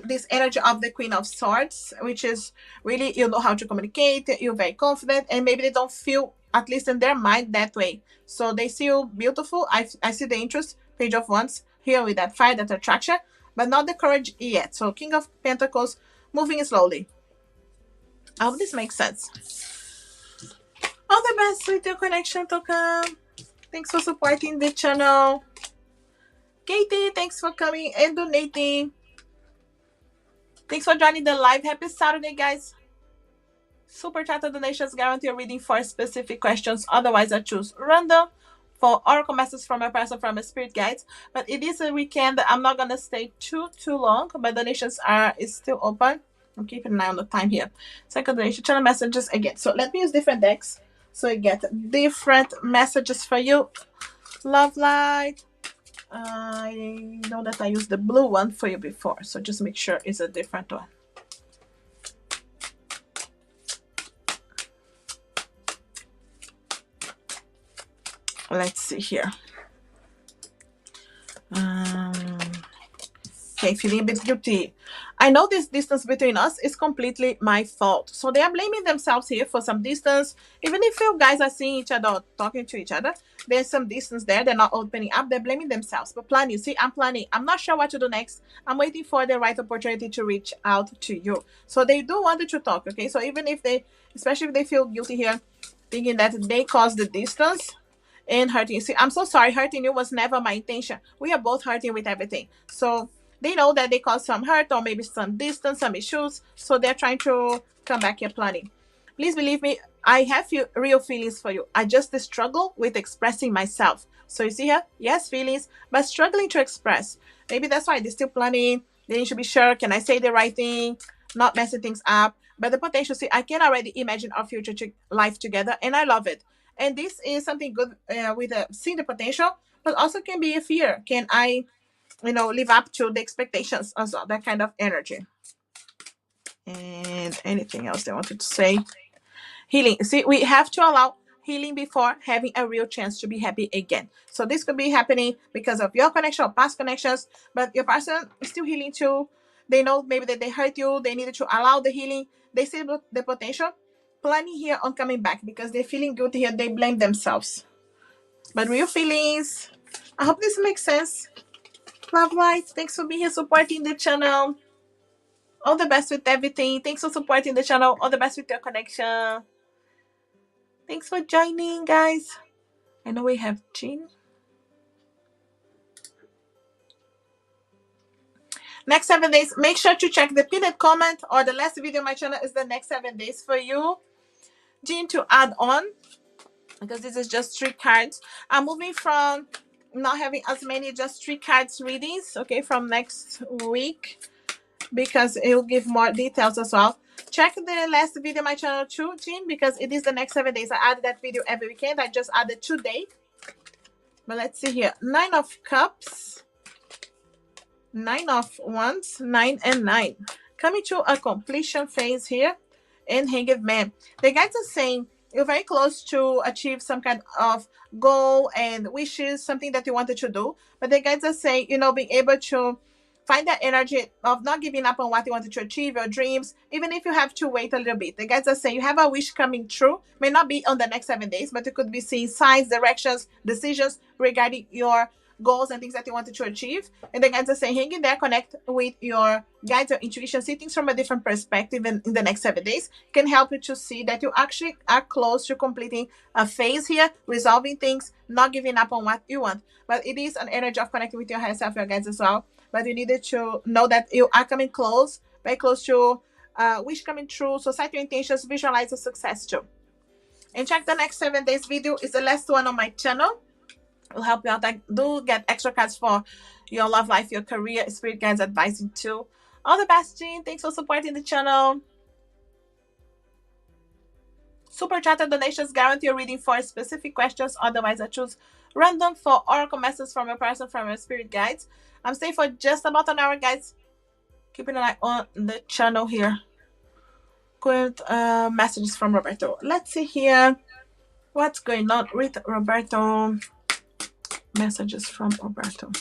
Speaker 1: this energy of the Queen of Swords, which is really, you know how to communicate, you're very confident, and maybe they don't feel, at least in their mind, that way. So they see you beautiful. I see the interest, Page of Wands here with that fire, that attraction, but not the courage yet. So King of Pentacles moving slowly. I hope this makes sense. All the best with your connection, Toka. Thanks for supporting the channel. Katie, thanks for coming and donating. Thanks for joining the live. Happy Saturday, guys. Super chat donations guarantee a reading for specific questions. Otherwise, I choose random for oracle messages from a person from a spirit guides. But it is a weekend. I'm not gonna stay too long. But donations is still open. I'm keeping an eye on the time here. Second donation, channel messages again. So let me use different decks so I get different messages for you. Love light. I know that I used the blue one for you before, so just make sure it's a different one. Let's see here. Okay, feeling a bit guilty. I know this distance between us is completely my fault. So they are blaming themselves here for some distance. Even if you guys are seeing each other or talking to each other, there's some distance there. They're not opening up. They're blaming themselves. But planning, see, I'm planning. I'm not sure what to do next. I'm waiting for the right opportunity to reach out to you. So they do want you to talk, okay? So even if they, especially if they feel guilty here, thinking that they caused the distance and hurting you. See, I'm so sorry. Hurting you was never my intention. We are both hurting with everything. So they know that they caused some hurt or maybe some distance, some issues. So they're trying to come back here planning. Please believe me, I have real feelings for you. I just struggle with expressing myself. So you see here, yes, feelings, but struggling to express. Maybe that's why they're still planning. They need to be sure, can I say the right thing? Not messing things up. But the potential, see, I can already imagine our future life together, and I love it. And this is something good with seeing the potential, but also can be a fear. Can I live up to the expectations as well, that kind of energy. And anything else they wanted to say? Healing. See, we have to allow healing before having a real chance to be happy again. So this could be happening because of your connection or past connections, but your person is still healing too. They know maybe that they hurt you. They needed to allow the healing. They see the potential. Planning here on coming back because they're feeling guilty here. They blame themselves. But real feelings. I hope this makes sense. Love light. Thanks for being here supporting the channel. All the best with everything. Thanks for supporting the channel. All the best with your connection. Thanks for joining, guys. I know we have Jean. Next 7 days. Make sure to check the pinned comment or the last video on my channel is the next 7 days for you, Jean, to add on. Because this is just 3 cards. I'm moving from not having as many, just 3 cards readings, okay, from next week, because it will give more details as well. Check the last video on my channel too, Jean, because it is the next 7 days. I added that video every weekend. I just added today. But let's see here. 9 of Cups, 9 of Wands, 9 and 9. Coming to a completion phase here. And Hanged Man. The guides are saying you're very close to achieve some kind of goal and wishes, something that you wanted to do. But the guides are saying, being able to find that energy of not giving up on what you wanted to achieve, your dreams, even if you have to wait a little bit. The guides are saying you have a wish coming true. May not be on the next 7 days, but you could be seeing signs, directions, decisions regarding your goals and things that you wanted to achieve. And the guides are saying, hang in there, connect with your guides, your intuition, see things from a different perspective in the next 7 days can help you to see that you actually are close to completing a phase here, resolving things, not giving up on what you want. But it is an energy of connecting with your higher self, your guides as well. But you needed to know that you are coming close, very close to wish coming true. So set your intentions, visualize a success too. And check the next 7 days video. Is the last one on my channel. Will help you out. I do get extra cards for your love life, your career, spirit guides, advising too. All the best, Jean. Thanks for supporting the channel. Super chat and donations guarantee a reading for specific questions. Otherwise, I choose random for oracle messages from a person from your spirit guides. I'm staying for just about an hour, guys. Keeping an eye on the channel here. Good messages from Roberto. Let's see here. What's going on with Roberto? Messages from Roberto.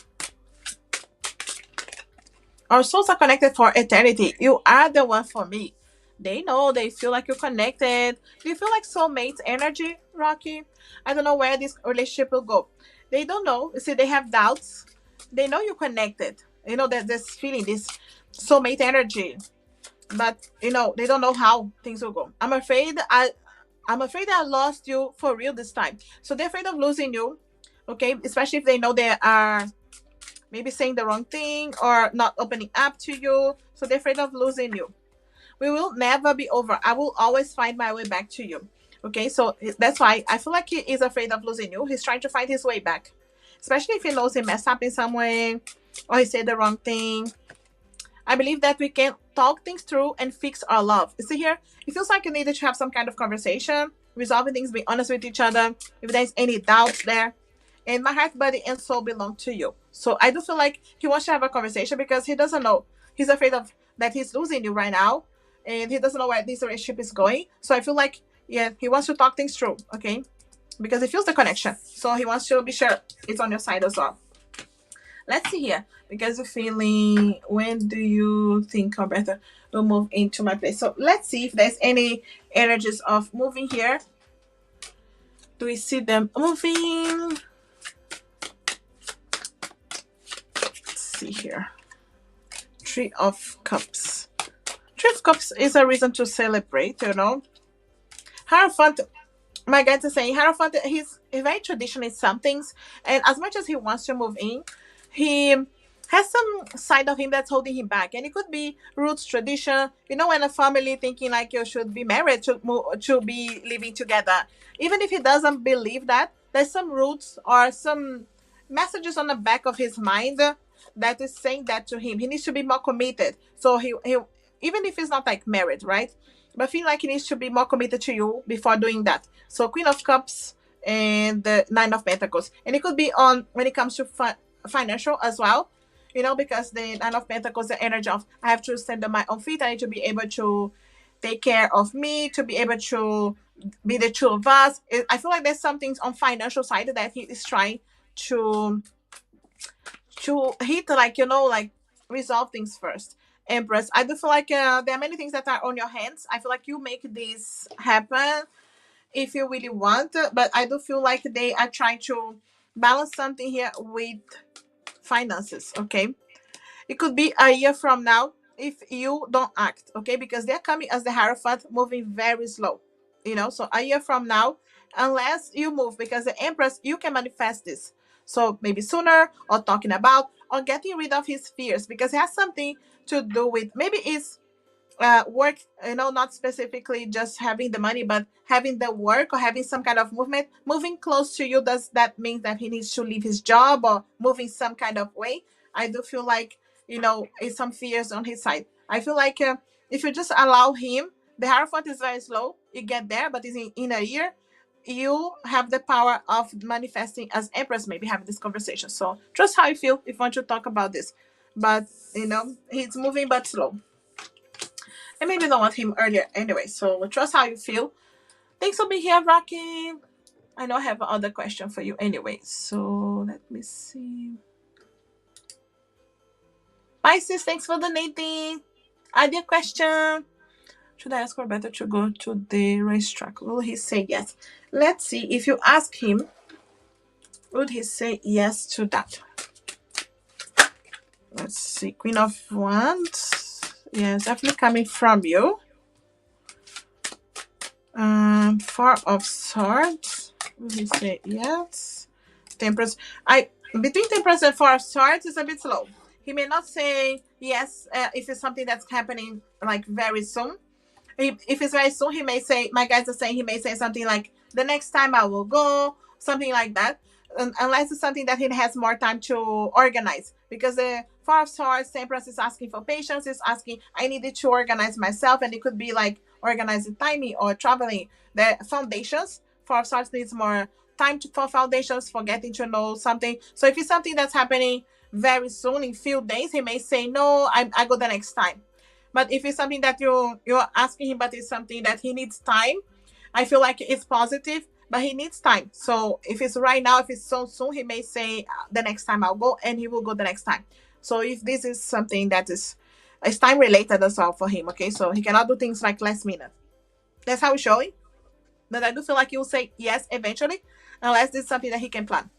Speaker 1: Our souls are connected for eternity. You are the one for me. They know, they feel like you're connected. Do you feel like soulmate energy, Rocky? I don't know where this relationship will go. They don't know. You see, they have doubts. They know you're connected. You know, that this feeling, this soulmate energy. But you know, they don't know how things will go. I'm afraid I lost you for real this time. So they're afraid of losing you. Okay, especially if they know they are maybe saying the wrong thing or not opening up to you. So they're afraid of losing you. We will never be over. I will always find my way back to you. Okay, so that's why I feel like he is afraid of losing you. He's trying to find his way back, especially if he knows he messed up in some way or he said the wrong thing. I believe that we can talk things through and fix our love. You see here, it feels like you needed to have some kind of conversation, resolving things, be honest with each other. If there's any doubts there, and my heart, body, and soul belong to you. So I do feel like he wants to have a conversation because he doesn't know. He's afraid of that he's losing you right now, and he doesn't know where this relationship is going. So I feel like, yeah, he wants to talk things through, okay? Because he feels the connection. So he wants to be sure it's on your side as well. Let's see here. Because you're feeling, when do you think Roberta will move into my place? So let's see if there's any energies of moving here. Do we see them moving? See here. Three of Cups. Three of Cups is a reason to celebrate, you know. Hierophant, my guides are saying Hierophant, he's very traditional in some things, and as much as he wants to move in, he has some side of him that's holding him back, and it could be roots, tradition. You know, when a family thinking like you should be married, to be living together, even if he doesn't believe that, there's some roots or some messages on the back of his mind that is saying that to him. He needs to be more committed. So he even if he's not like married, right? But I feel like he needs to be more committed to you before doing that. So Queen of Cups and the Nine of Pentacles, and it could be on when it comes to financial as well. You know, because the Nine of Pentacles, the energy of I have to stand on my own feet. I need to be able to take care of me, to be able to be the two of us. I feel like there's some things on financial side that he is trying to hit, like, you know, like resolve things first. Empress, I do feel like there are many things that are on your hands. I feel like you make this happen if you really want, but I do feel like they are trying to balance something here with finances. Okay, it could be a year from now if you don't act, okay, because they're coming as the Hierophant, moving very slow, you know. So a year from now, unless you move, because the Empress, you can manifest this. So maybe sooner, or talking about, or getting rid of his fears, because it has something to do with, maybe it's work, you know, not specifically just having the money, but having the work or having some kind of movement, moving close to you. Does that mean that he needs to leave his job or moving some kind of way? I do feel like, you know, it's some fears on his side. I feel like if you just allow him, the Hierophant is very slow, you get there, but it's in a year, you have the power of manifesting as Empress, maybe have this conversation. So trust how you feel if you want to talk about this. But, you know, he's moving but slow. And maybe don't want him earlier anyway. So trust how you feel. Thanks for being here, Rocky. I know I have another question for you anyway. So let me see. Pisces, thanks for donating. Idea question. Should I ask Roberto to go to the racetrack? Will he say yes? Let's see. If you ask him, would he say yes to that? Let's see. Queen of Wands. Yes, definitely coming from you. Four of Swords. Will he say yes? Temperance. Between Temperance and Four of Swords is a bit slow. He may not say yes if it's something that's happening like very soon. If it's very soon, he may say, my guys are saying, he may say something like, the next time I will go, something like that. Unless it's something that he has more time to organize. Because the Four of Swords, Temperance is asking for patience, is asking, I needed to organize myself, and it could be like organizing timing or traveling. The foundations for starts needs more time for foundations, for getting to know something. So if it's something that's happening very soon in few days, he may say no, I go the next time. But if it's something that you're asking him, but it's something that he needs time, I feel like it's positive, but he needs time. So if it's right now, if it's so soon, he may say the next time I'll go, and he will go the next time. So if this is something that is it's time related as well for him, okay? So he cannot do things like last minute. That's how it's showing. But I do feel like he will say yes eventually, unless this is something that he can plan.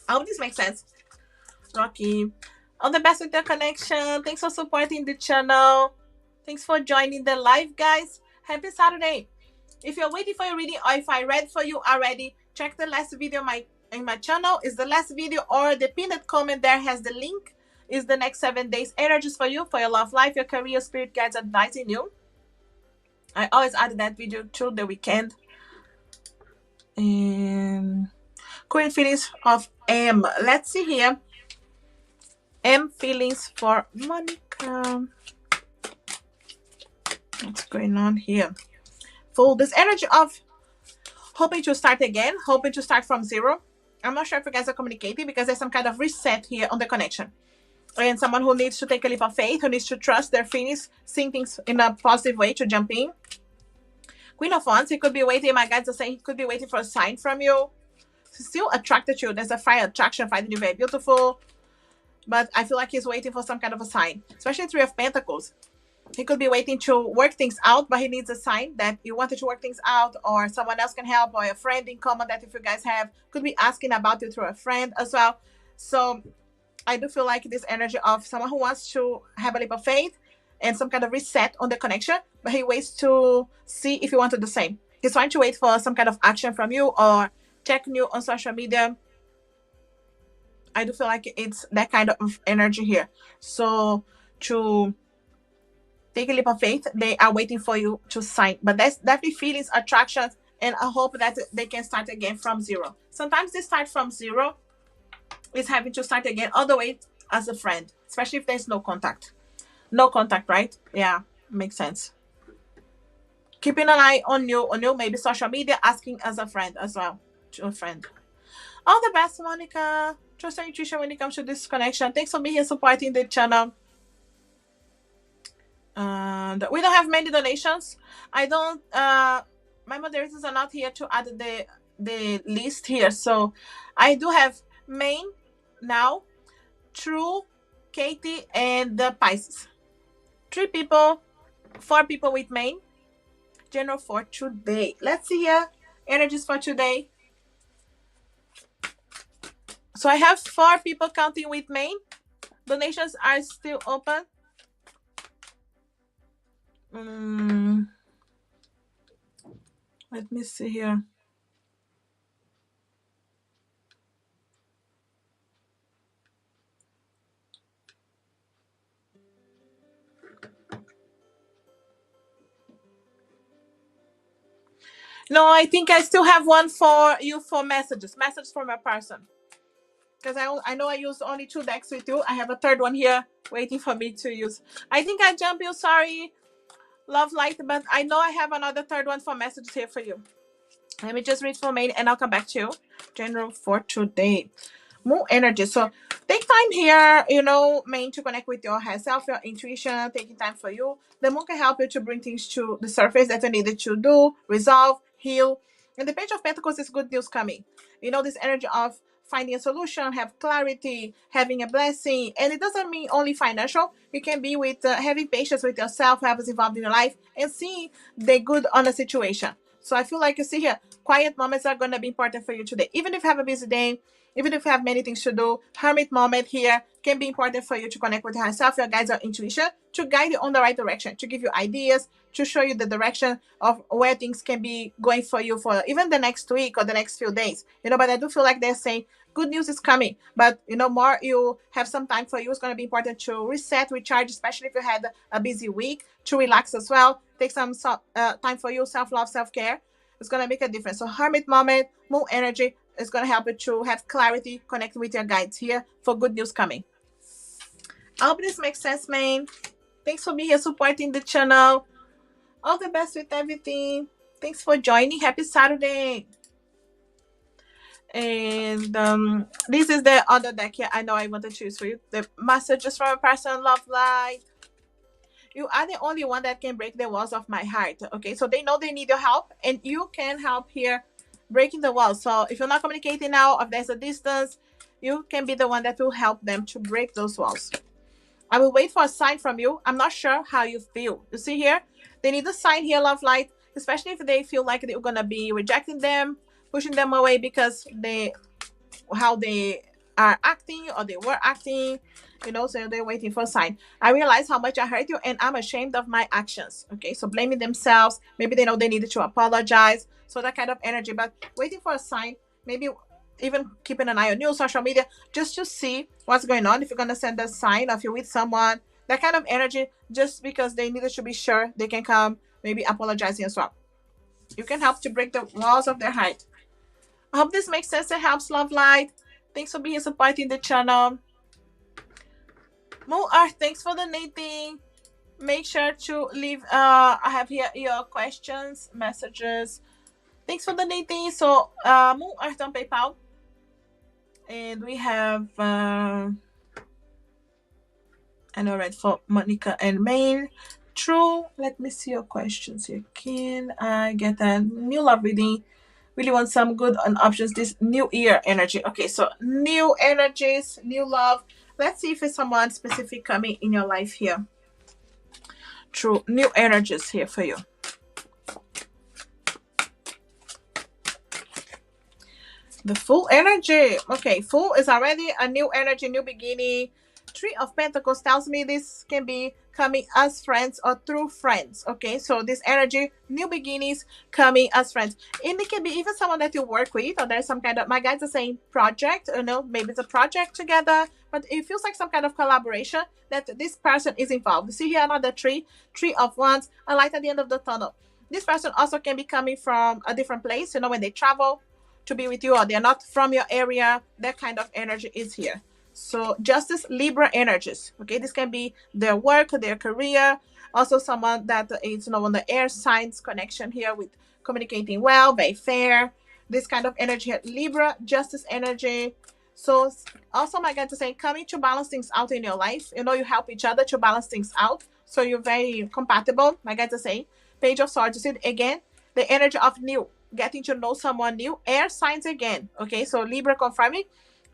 Speaker 1: I hope this makes sense. Rocky, all the best with the connection. Thanks for supporting the channel. Thanks for joining the live, guys. Happy Saturday. If you're waiting for your reading, or if I read for you already, check the last video in my channel. Is the last video, or the pinned comment there has the link. Is the next 7 days energies for you, for your love life, your career, spirit guides advising you. I always add that video to the weekend. And current feelings of M. Let's see here. M feelings for Monica. What's going on here? Full this energy of hoping to start again, hoping to start from zero. I'm not sure if you guys are communicating, because there's some kind of reset here on the connection. And someone who needs to take a leap of faith, who needs to trust their feelings, seeing things in a positive way, to jump in. Queen of Wands, he could be waiting, my guides are saying he could be waiting for a sign from you. He's still attracted to you. There's a fire attraction, finding you very beautiful. But I feel like he's waiting for some kind of a sign, especially Three of Pentacles. He could be waiting to work things out, but he needs a sign that you wanted to work things out, or someone else can help, or a friend in common that if you guys have could be asking about you through a friend as well. So I do feel like this energy of someone who wants to have a leap of faith and some kind of reset on the connection, but he waits to see if you want to do the same. He's trying to wait for some kind of action from you, or checking you on social media. I do feel like it's that kind of energy here. So to take a leap of faith, they are waiting for you to sign. But that's definitely feelings, attractions, and I hope that they can start again from zero. Sometimes they start from zero. It's having to start again all the way as a friend, especially if there's no contact. No contact, right? Yeah, makes sense. Keeping an eye on you, maybe social media, asking as a friend as well, to a friend. All the best, Monica. Trust your intuition when it comes to this connection. Thanks for being here supporting the channel. And we don't have many donations. I don't my moderators are not here to add the list here. So I do have Maine now, True, Katie, and the Pisces. 3 people, 4 people with Maine. General for today. Let's see here. Energies for today. So I have 4 people counting with Maine. Donations are still open. Let me see here. No, I think I still have one for you for messages. Message from a person. Because I know I used only 2 decks with you. I have a 3rd one here waiting for me to use. I think I jumped you. Sorry, love light. But I know I have another 3rd one for messages here for you. Let me just read for Maine and I'll come back to you. General for today. Moon energy. So take time here, Maine, to connect with your higher self, your intuition, taking time for you. The moon can help you to bring things to the surface that you needed to do, resolve, heal. And the Page of Pentacles is good news coming. This energy of finding a solution, have clarity, having a blessing. And it doesn't mean only financial. It can be with having patience with yourself, whoever's involved in your life, and seeing the good on a situation. So I feel like you see here, quiet moments are going to be important for you today. Even if you have a busy day, even if you have many things to do, hermit moment here can be important for you to connect with yourself, your guides, your intuition, to guide you on the right direction, to give you ideas, to show you the direction of where things can be going for you for even the next week or the next few days. But I do feel like they're saying good news is coming. But, more you have some time for you. It's going to be important to reset, recharge, especially if you had a busy week, to relax as well. Take some time for you, self-love, self-care. It's going to make a difference. So hermit moment, moon energy is going to help you to have clarity, connect with your guides here for good news coming. I hope this makes sense, man. Thanks for being here supporting the channel. All the best with everything. Thanks for joining. Happy Saturday. And this is the other deck here. I know I want to choose for you. The messages from a person, love light. You are the only one that can break the walls of my heart. Okay, so they know they need your help, and you can help here breaking the walls. So if you're not communicating now, if there's a distance, you can be the one that will help them to break those walls. I will wait for a sign from you. I'm not sure how you feel. You see here, they need a sign here, love light, especially if they feel like they're gonna be rejecting them, pushing them away because they how they are acting or they were acting, so they're waiting for a sign. I realize how much I hurt you and I'm ashamed of my actions. Okay, so blaming themselves, maybe they know they needed to apologize, so that kind of energy, but waiting for a sign, maybe even keeping an eye on you, social media, just to see what's going on. If you're going to send a sign, or if you're with someone, that kind of energy, just because they needed to be sure they can come, maybe apologizing as well. You can help to break the walls of their heart. I hope this makes sense. It helps, love light. Thanks for being supporting the channel. Moon Earth, thanks for donating. Make sure to leave I have here your questions, messages. Thanks for donating. So Moon Earth on PayPal. And we have I know, right, for Monica and Maine. True. Let me see your questions here. Can I get a new love reading? Really want some good on options this new year energy. Okay, so new energies, new love. Let's see if it's someone specific coming in your life here. True, new energies here for you. The full energy. Okay, full is already a new energy, new beginning. Three of Pentacles tells me this can be coming as friends or through friends. Okay, so this energy, new beginnings, coming as friends. And it can be even someone that you work with, or there's some kind of, my guys are saying project, maybe it's a project together, but it feels like some kind of collaboration that this person is involved. You see here another three of wands, a light at the end of the tunnel. This person also can be coming from a different place, when they travel to be with you, or they're not from your area. That kind of energy is here. So justice, Libra energies. Okay, this can be their work, their career. Also someone that is on the air signs connection here with communicating well, very fair. This kind of energy here. Libra, justice energy. So also my guys are saying coming to balance things out in your life. You help each other to balance things out. So you're very compatible. My guys are saying Page of Swords. You see again the energy of new, getting to know someone new. Air signs again. Okay, so Libra confirming.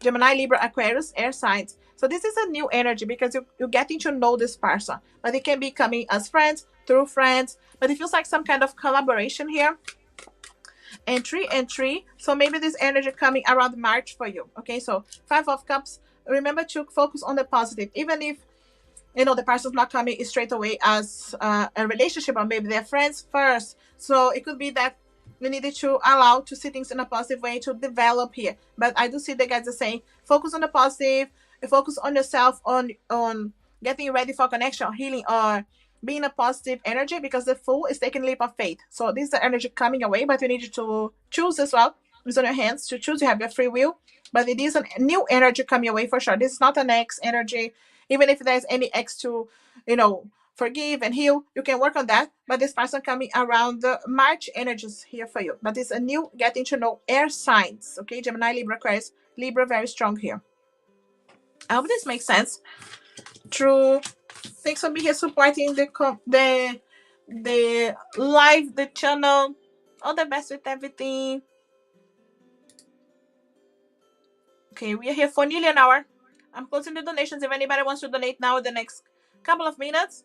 Speaker 1: Gemini, Libra, Aquarius, air signs. So this is a new energy because you're getting to know this person. But it can be coming as friends, through friends. But it feels like some kind of collaboration here. And three. So maybe this energy coming around March for you. Okay, so 5 of Cups. Remember to focus on the positive. Even if the person's not coming straight away as a relationship, or maybe they're friends first. So it could be that you needed to allow to see things in a positive way to develop here. But I do see the guys are saying focus on the positive, focus on yourself, on getting ready for connection, healing, or being a positive energy, because the Fool is taking a leap of faith. So this is the energy coming away, but you need you to choose as well. It's on your hands to choose. You have your free will, but it is a new energy coming away for sure. This is not an ex energy. Even if there's any ex to, forgive and heal, you can work on that. But this person coming around the March energies here for you. But it's a new getting to know air signs. Okay, Gemini, Libra, Aquarius, Libra, very strong here. I hope this makes sense. True. Thanks for being here supporting the live, the channel. All the best with everything. Okay, we are here for nearly an hour. I'm closing the donations. If anybody wants to donate now in the next couple of minutes.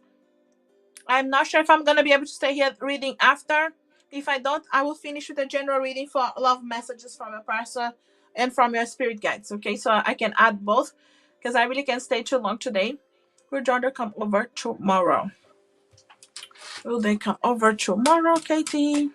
Speaker 1: I'm not sure if I'm going to be able to stay here reading after. If I don't, I will finish with a general reading for love messages from a person and from your spirit guides. Okay, so I can add both because I really can't stay too long today. Will Jordan come over tomorrow? Will they come over tomorrow, Katie?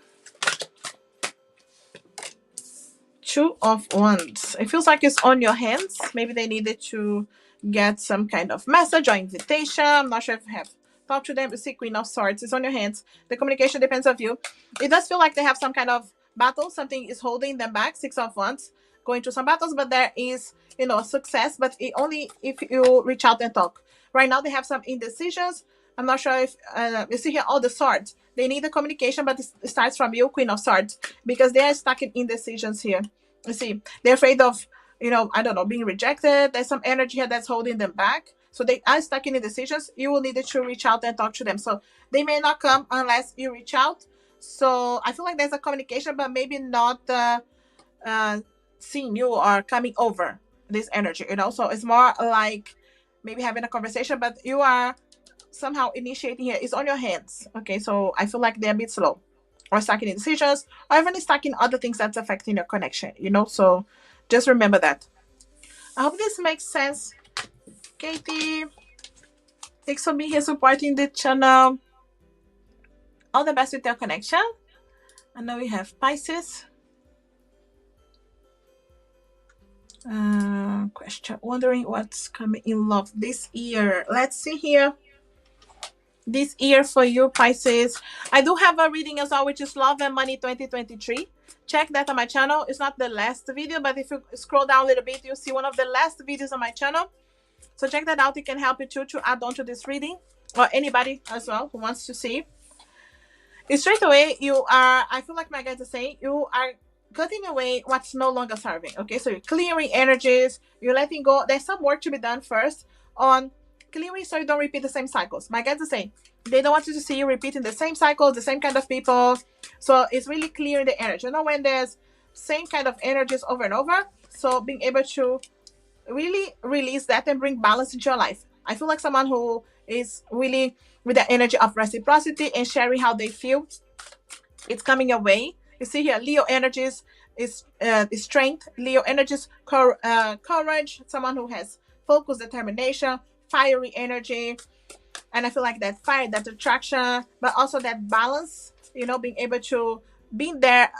Speaker 1: Two of Wands. It feels like it's on your hands. Maybe they needed to get some kind of message or invitation. I'm not sure if you have talked to them. You see Queen of Swords. It's on your hands. The communication depends on you. It does feel like they have some kind of battle. Something is holding them back. 6 of Wands. Going through some battles, but there is, success. But only if you reach out and talk. Right now they have some indecisions. I'm not sure if you see here all the swords. They need the communication, but it starts from you, Queen of Swords, because they are stuck in indecisions here. You see, they're afraid of, I don't know, being rejected. There's some energy here that's holding them back. So they are stuck in indecisions. You will need to reach out and talk to them. So they may not come unless you reach out. So I feel like there's a communication, but maybe not uh, seeing you or coming over this energy, So it's more like maybe having a conversation, but you are somehow initiating here. It's on your hands. Okay, so I feel like they're a bit slow or stuck in decisions or even stuck in other things that's affecting your connection, So just remember that. I hope this makes sense. Katie, thanks for being here supporting the channel. All the best with your connection. And now we have Pisces. Question, wondering what's coming in love this year. Let's see here. This year for you, Pisces. I do have a reading as well, which is Love and Money 2023. Check that on my channel. It's not the last video, but if you scroll down a little bit, you'll see one of the last videos on my channel. So check that out. It can help you to add on to this reading, or anybody as well who wants to see. Straight away, I feel like my guides are saying, you are cutting away what's no longer serving. Okay, so you're clearing energies, you're letting go. There's some work to be done first on clearing so you don't repeat the same cycles. My guides are saying they don't want you to see you repeating the same cycles, the same kind of people. So it's really clearing the energy. When there's same kind of energies over and over. So being able to really release that and bring balance into your life. I feel like someone who is really with the energy of reciprocity and sharing how they feel. It's coming your way. You see here, Leo energies is strength. Leo energies, courage. Someone who has focus, determination, fiery energy. And I feel like that fire, that attraction, but also that balance, being able to being there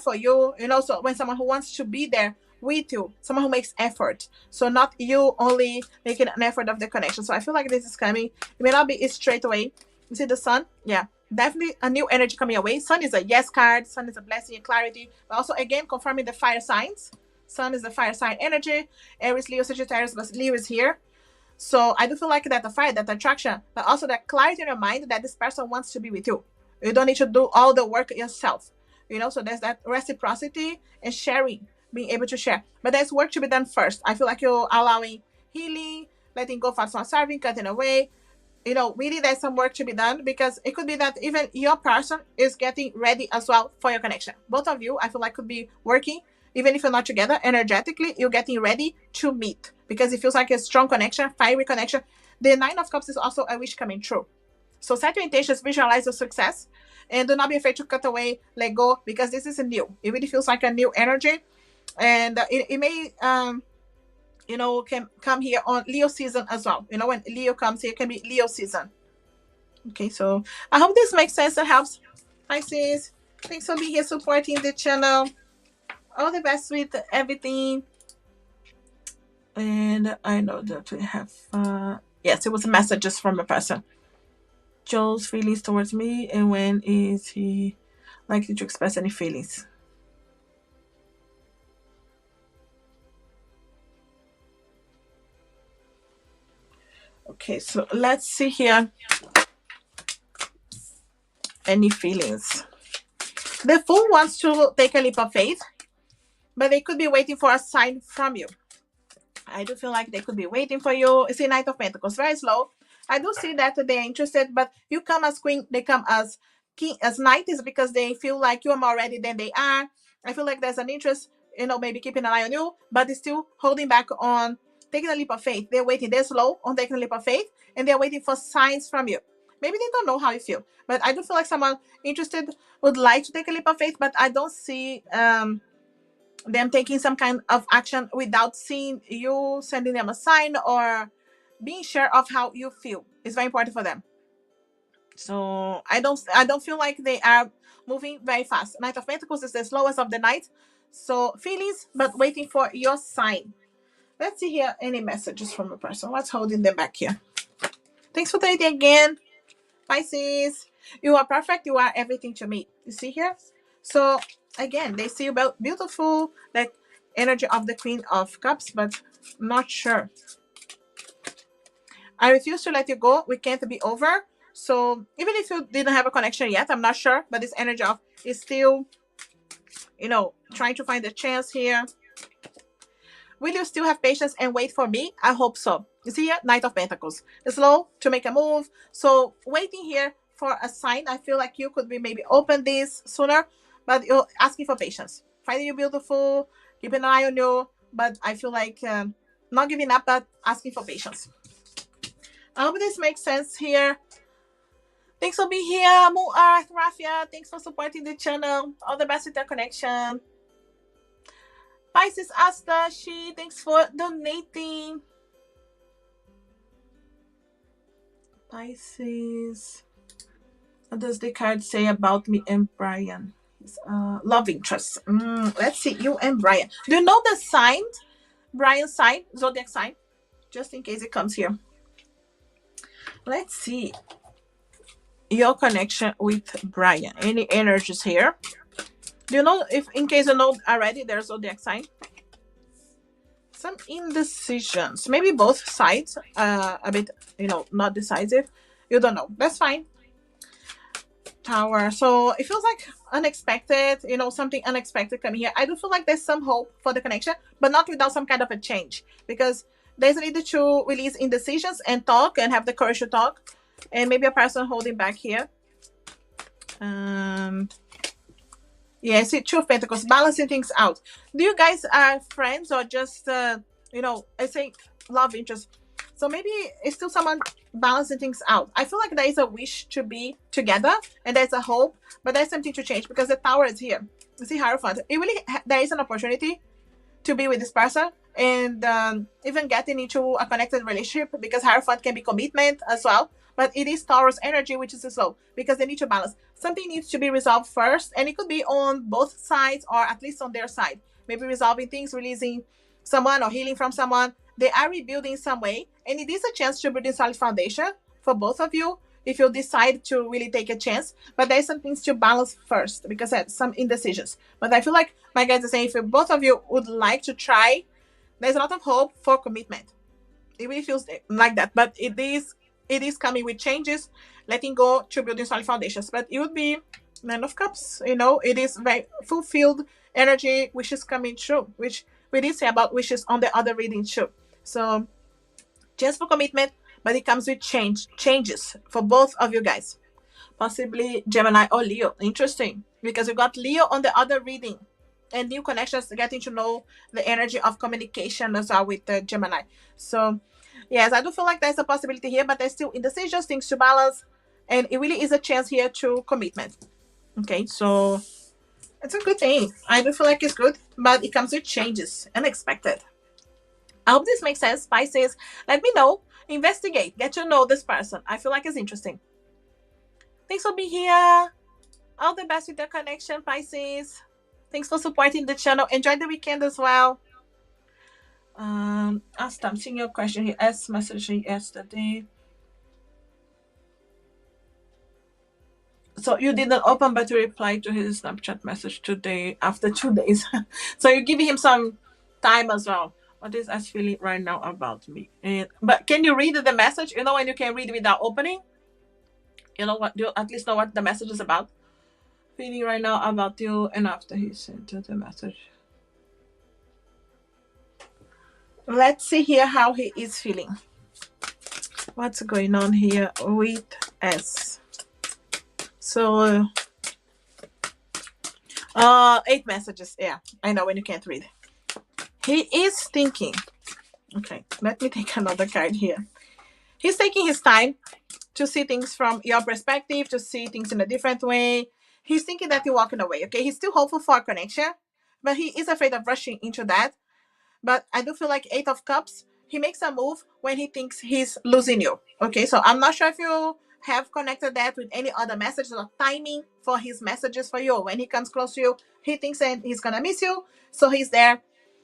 Speaker 1: for you, so when someone who wants to be there with you, someone who makes effort. So not you only making an effort of the connection. So I feel like this is coming. It may not be straight away. You see the sun? Yeah. Definitely a new energy coming away. Sun is a yes card. Sun is a blessing and clarity. But also, again, confirming the fire signs. Sun is the fire sign energy. Aries, Leo, Sagittarius, but Leo is here. So I do feel like that the fire, that attraction, but also that clarity in your mind that this person wants to be with you. You don't need to do all the work yourself. So there's that reciprocity and sharing, being able to share. But there's work to be done first. I feel like you're allowing healing, letting go of what's not serving, cutting away. Really there's some work to be done, because it could be that even your person is getting ready as well for your connection. Both of you, I feel like, could be working, even if you're not together, energetically, you're getting ready to meet, because it feels like a strong connection, fiery connection. The Nine of Cups is also a wish coming true. So set your intentions, visualize your success, and do not be afraid to cut away, let go, because this is a new. It really feels like a new energy, and it may can come here on Leo season as well. When Leo comes here, it can be Leo season. Okay, so I hope this makes sense and helps. Pisces, thanks for being here supporting the channel. All the best with everything. And I know that we have yes, it was a message just from a person. Joel's feelings towards me, and when is he likely to express any feelings? Okay, so let's see here. Any feelings? The Fool wants to take a leap of faith, but they could be waiting for a sign from you. I do feel like they could be waiting for you. It's a Knight of Pentacles, very slow. I do see that they're interested, but you come as queen, they come as king, as knight, is because they feel like you're more ready than they are. I feel like there's an interest, maybe keeping an eye on you, but they're still holding back on taking a leap of faith. They're waiting. They're slow on taking a leap of faith, and they're waiting for signs from you. Maybe they don't know how you feel, but I do feel like someone interested would like to take a leap of faith, but I don't see them taking some kind of action without seeing you, sending them a sign, or being sure of how you feel. It's very important for them. So I don't feel like they are moving very fast. Knight of Pentacles is the slowest of the night. So feelings, but waiting for your sign. Let's see here any messages from a person. What's holding them back here? Thanks for trading again, Pisces. You are perfect. You are everything to me. You see here? So again, they see you beautiful, like energy of the Queen of Cups, but not sure. I refuse to let you go. We can't be over. So even if you didn't have a connection yet, I'm not sure, but this energy of is still, trying to find a chance here. Will you still have patience and wait for me? I hope so. You see here, Knight of Pentacles. Slow to make a move. So waiting here for a sign. I feel like you could be maybe open this sooner, but you're asking for patience. Finding you beautiful, keeping an eye on you, but I feel like not giving up, but asking for patience. I hope this makes sense here. Thanks for being here, Moon Earth, Rafia. Thanks for supporting the channel. All the best with the connection. Pisces Asta, thanks for donating. Pisces. What does the card say about me and Brian? Love interest. Let's see, you and Brian. Do you know the sign? Brian's sign, zodiac sign? Just in case it comes here. Let's see. Your connection with Brian. Any energies here? Do you know, if in case you know already, there's zodiac sign? Some indecisions. Maybe both sides a bit, not decisive. You don't know. That's fine. Tower. So it feels like unexpected, something unexpected coming here. I do feel like there's some hope for the connection, but not without some kind of a change, because there's a need to release indecisions and talk and have the courage to talk, and maybe a person holding back here. Yeah, I see Two of Pentacles, balancing things out. Do you guys are friends or just I say love interest? So maybe it's still someone balancing things out. I feel like there is a wish to be together and there's a hope, but there's something to change because the Tower is here. You see Hierophant. It really, there is an opportunity to be with this person and even getting into a connected relationship, because Hierophant can be commitment as well. But it is Taurus energy, which is slow, because they need to balance. Something needs to be resolved first, and it could be on both sides or at least on their side. Maybe resolving things, releasing someone or healing from someone. They are rebuilding some way, and it is a chance to build a solid foundation for both of you if you decide to really take a chance. But there's some things to balance first, because I had some indecisions. But I feel like my guys are saying, if both of you would like to try, there's a lot of hope for commitment. It really feels like that, but it is coming with changes, letting go to building solid foundations. But it would be Nine of Cups. It is very fulfilled energy, which is coming true, which we did say about wishes on the other reading too. So just for commitment, but it comes with changes for both of you guys. Possibly Gemini or Leo. Interesting, because we got Leo on the other reading, and new connections, getting to know the energy of communication as well with the Gemini. So yes, I do feel like there's a possibility here, but there's still indecisions, things to balance, and it really is a chance here to commitment. Okay, so it's a good thing. I do feel like it's good, but it comes with changes, unexpected. I hope this makes sense, Pisces. Let me know. Investigate. Get to know this person. I feel like it's interesting. Thanks for being here. All the best with the connection, Pisces. Thanks for supporting the channel. Enjoy the weekend as well. I'm seeing your question here. As message yesterday. So you didn't open, but you replied to his Snapchat message today after 2 days. So you're giving him some time as well. What is us feeling right now about me? But can you read the message? When you can read without opening? What? Do you at least know what the message is about? Feeling right now about you, and after he sent the message. Let's see here how he is feeling. What's going on here with S? So 8 messages. Yeah, I know when you can't read. He is thinking. Okay, let me take another card here. He's taking his time to see things from your perspective, to see things in a different way. He's thinking that you're walking away. Okay, he's still hopeful for a connection, but he is afraid of rushing into that. But I do feel like 8 of Cups, he makes a move when he thinks he's losing you. Okay, so I'm not sure if you have connected that with any other messages or timing for his messages for you. When he comes close to you, he thinks that he's gonna miss you, so he's there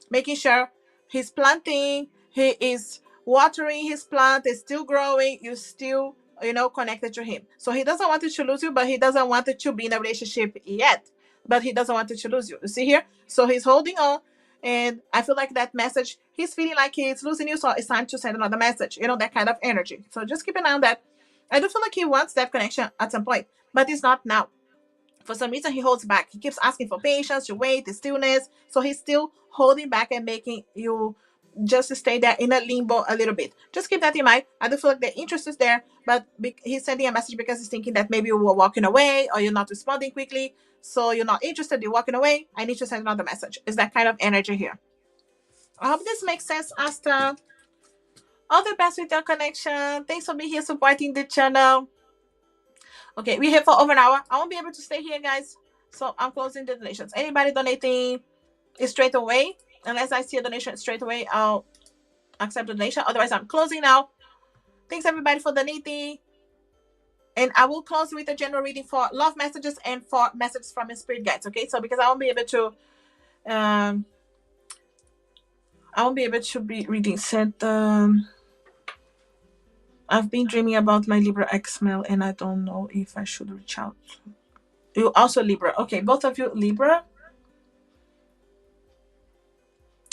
Speaker 1: making sure he's planting, he is watering his plant, it's still growing, you're still connected to him. So he doesn't want it to lose you, but he doesn't want it to be in a relationship yet, but he doesn't want it to lose you. You see here? So he's holding on, and I feel like that message, he's feeling like he's losing you, so it's time to send another message, that kind of energy. So just keep an eye on that. I do feel like he wants that connection at some point, but it's not now. For some reason, he holds back. He keeps asking for patience, to wait, the stillness. So he's still holding back and making you just stay there in a limbo a little bit. Just keep that in mind. I do feel like the interest is there, but he's sending a message because he's thinking that maybe you were walking away or you're not responding quickly. So you're not interested, you're walking away. I need to send another message. Is that kind of energy here? I hope this makes sense, Asta. All the best with your connection. Thanks for being here supporting the channel. Okay, we're here for over an hour. I won't be able to stay here, guys. So I'm closing the donations. Anybody donating straight away, unless I see a donation straight away, I'll accept the donation. Otherwise, I'm closing now. Thanks everybody for donating. And I will close with a general reading for love messages and for messages from your spirit guides. Okay, so because I won't be able to be reading said I've been dreaming about my Libra ex male and I don't know if I should reach out. You also Libra. Okay, both of you Libra.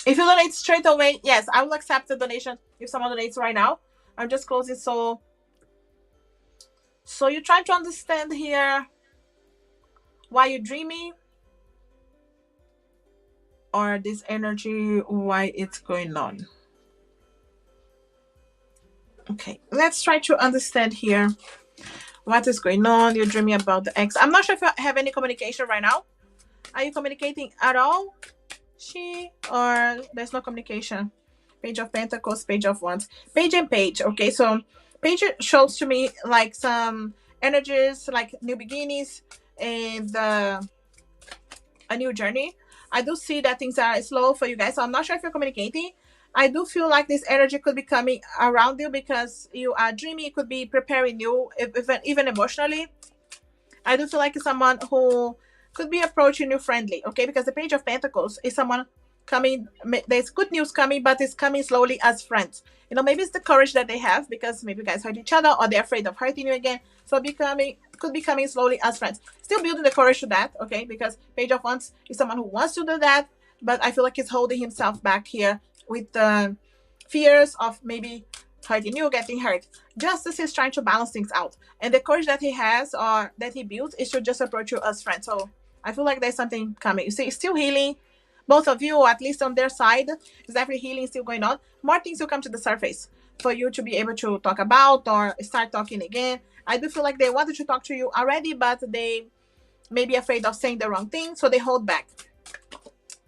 Speaker 1: If you donate straight away, yes, I will accept the donation if someone donates right now. I'm just closing. So you're trying to understand here why you're dreaming or this energy, why it's going on. Okay, let's try to understand here what is going on. You're dreaming about the ex. I'm not sure if you have any communication right now. Are you communicating at all? Or there's no communication? Page of Pentacles, Page of Wands, Page and Page. Okay, so Page shows to me like some energies, like new beginnings and a new journey. I do see that things are slow for you guys, so I'm not sure if you're communicating. I do feel like this energy could be coming around you because you are dreaming. It could be preparing you, even emotionally. I do feel like someone who could be approaching you friendly, okay? Because the Page of Pentacles is someone coming. There's good news coming, but it's coming slowly as friends. You know, maybe it's the courage that they have because maybe you guys hurt each other or they're afraid of hurting you again. So could be coming slowly as friends. Still building the courage to that, okay? Because Page of Wands is someone who wants to do that, but I feel like he's holding himself back here with the fears of maybe hurting you, getting hurt. Justice is trying to balance things out. And the courage that he has or that he built is to just approach you as friends. So I feel like there's something coming. You see, it's still healing. Both of you, or at least on their side, is definitely healing still going on. More things will come to the surface for you to be able to talk about or start talking again. I do feel like they wanted to talk to you already, but they may be afraid of saying the wrong thing, so they hold back.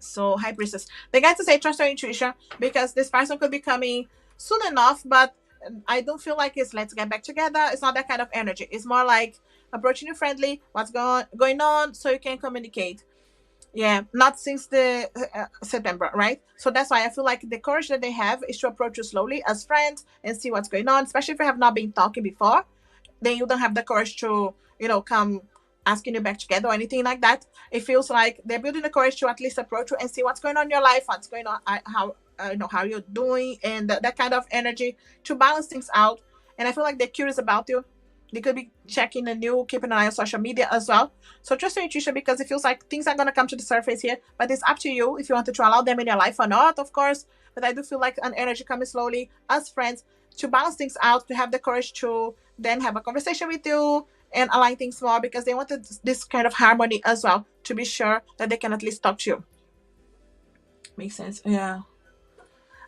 Speaker 1: So, High Priestess, they got to say trust your intuition because this person could be coming soon enough, but I don't feel like it's let's get back together. It's not that kind of energy. It's more like approaching you friendly, what's going on, so you can communicate. Yeah, not since the September, right? So that's why I feel like the courage that they have is to approach you slowly as friends and see what's going on, especially if you have not been talking before. Then you don't have the courage to, come asking you back together or anything like that. It feels like they're building the courage to at least approach you and see what's going on in your life, what's going on, how you're doing, and that kind of energy to balance things out. And I feel like they're curious about you. They could be checking the new, keeping an eye on social media as well. So trust your intuition because it feels like things are going to come to the surface here. But it's up to you if you want to allow them in your life or not, of course. But I do feel like an energy coming slowly as friends to balance things out, to have the courage to then have a conversation with you and align things more because they wanted this kind of harmony as well to be sure that they can at least talk to you. Makes sense. Yeah.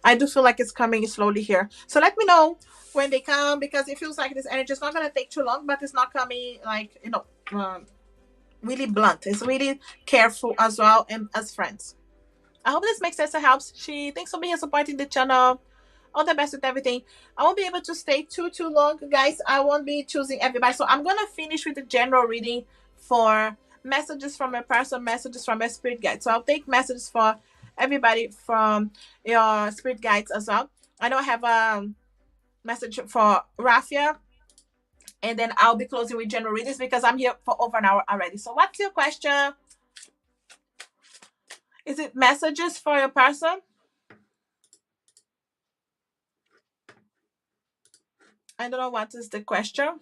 Speaker 1: I do feel like it's coming slowly here. So let me know when they come because it feels like this energy is not going to take too long, but it's not coming like, really blunt. It's really careful as well and as friends. I hope this makes sense and helps. Thanks for being here supporting the channel. All the best with everything. I won't be able to stay too long, guys. I won't be choosing everybody. So I'm going to finish with the general reading for messages from a person, messages from a spirit guide. So I'll take messages for everybody from your spirit guides as well. I know I have a message for Rafia. And then I'll be closing with general readings because I'm here for over an hour already. So what's your question? Is it messages for your person? I don't know what is the question.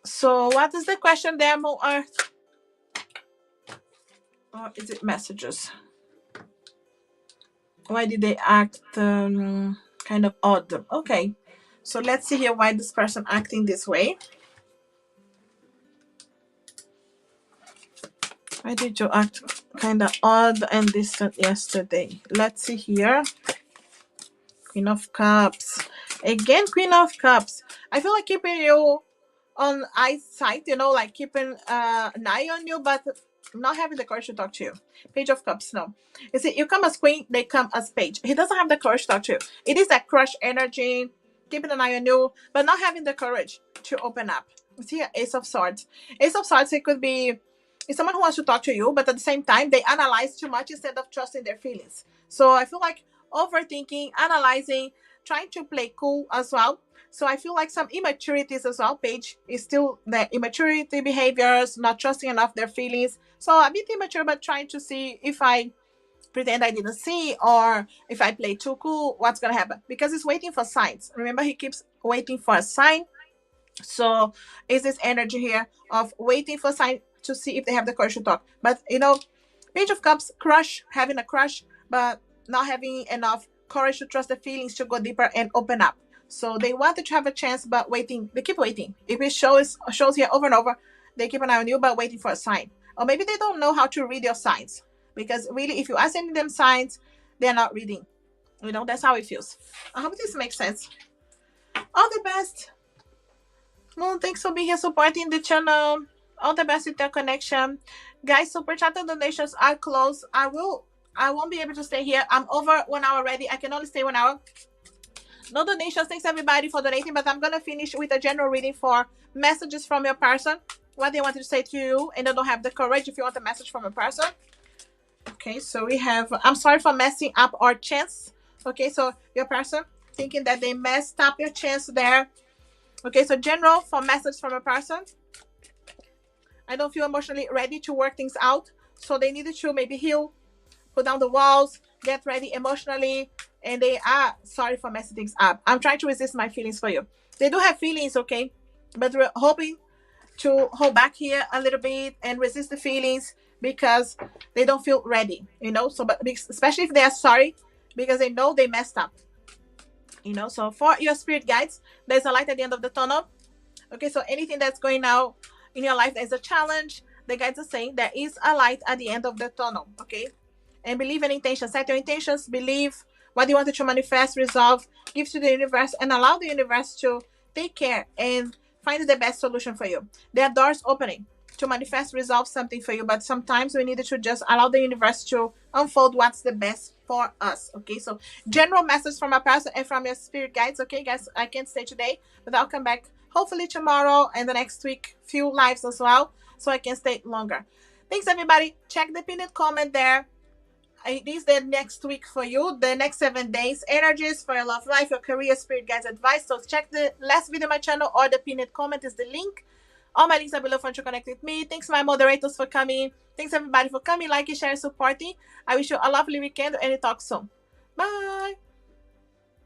Speaker 1: So what is the question there, Moon Earth? Or is it messages? Why did they act kind of odd? Okay, so let's see here why this person acting this way. Why did you act kind of odd and distant yesterday? Let's see here. Queen of Cups. Again, Queen of Cups. I feel like keeping you on eyesight, you know, like keeping an eye on you, but not having the courage to talk to you. Page of Cups, no. You see, you come as queen, they come as page. He doesn't have the courage to talk to you. It is that crush energy, keeping an eye on you, but not having the courage to open up. You see, Ace of Swords. Ace of Swords, it could be it's someone who wants to talk to you, but at the same time, they analyze too much instead of trusting their feelings. So I feel like overthinking, analyzing, trying to play cool as well. So I feel like some immaturities as well. Page is still the immaturity behaviors, not trusting enough their feelings. So a bit immature, but trying to see if I pretend I didn't see or if I play too cool, what's gonna happen? Because he's waiting for signs. Remember, he keeps waiting for a sign. So is this energy here of waiting for sign to see if they have the courage to talk? But you know, Page of Cups, crush, having a crush, but not having enough courage to trust the feelings to go deeper and open up. So they wanted to have a chance, but waiting. They keep waiting. If it shows here over and over, they keep an eye on you, but waiting for a sign. Or maybe they don't know how to read your signs. Because really, if you are sending them signs, they're not reading. You know, that's how it feels. I hope this makes sense. All the best. Moon, thanks for being here supporting the channel. All the best with your connection. Guys, super chat and donations are closed. I won't be able to stay here. I'm over 1 hour already. I can only stay 1 hour. No donations. Thanks everybody for donating, but I'm gonna finish with a general reading for messages from your person. What they wanted to say to you, and they don't have the courage if you want a message from a person. Okay, so we have I'm sorry for messing up our chance. Okay, so your person thinking that they messed up your chance there. Okay, so general for message from a person. I don't feel emotionally ready to work things out. So they needed to maybe heal, put down the walls, get ready emotionally. And they are sorry for messing things up. I'm trying to resist my feelings for you. They do have feelings, okay? But we're hoping to hold back here a little bit and resist the feelings because they don't feel ready, you know? So, but especially if they are sorry because they know they messed up. You know, so for your spirit guides, there's a light at the end of the tunnel. Okay, so anything that's going out in your life, there's a challenge. The guides are saying there is a light at the end of the tunnel. Okay, and believe in intention. Set your intentions. Believe what you wanted to manifest, resolve, give to the universe, and allow the universe to take care and find the best solution for you. There are doors opening to manifest, resolve something for you, but sometimes we needed to just allow the universe to unfold what's the best for us. Okay, so general message from a person and from your spirit guides. Okay, guys, I can't stay today, but I'll come back hopefully tomorrow and the next week, few lives as well, so I can stay longer. Thanks everybody. Check the pinned comment there. It is the next week for you, the next 7 days, energies for your love life, your career, spirit guides advice. So check the last video on my channel or the pinned comment is the link. All my links are below for you to connect with me. Thanks my moderators for coming. Thanks everybody for coming, liking, sharing, supporting. I wish you a lovely weekend and talk soon. Bye.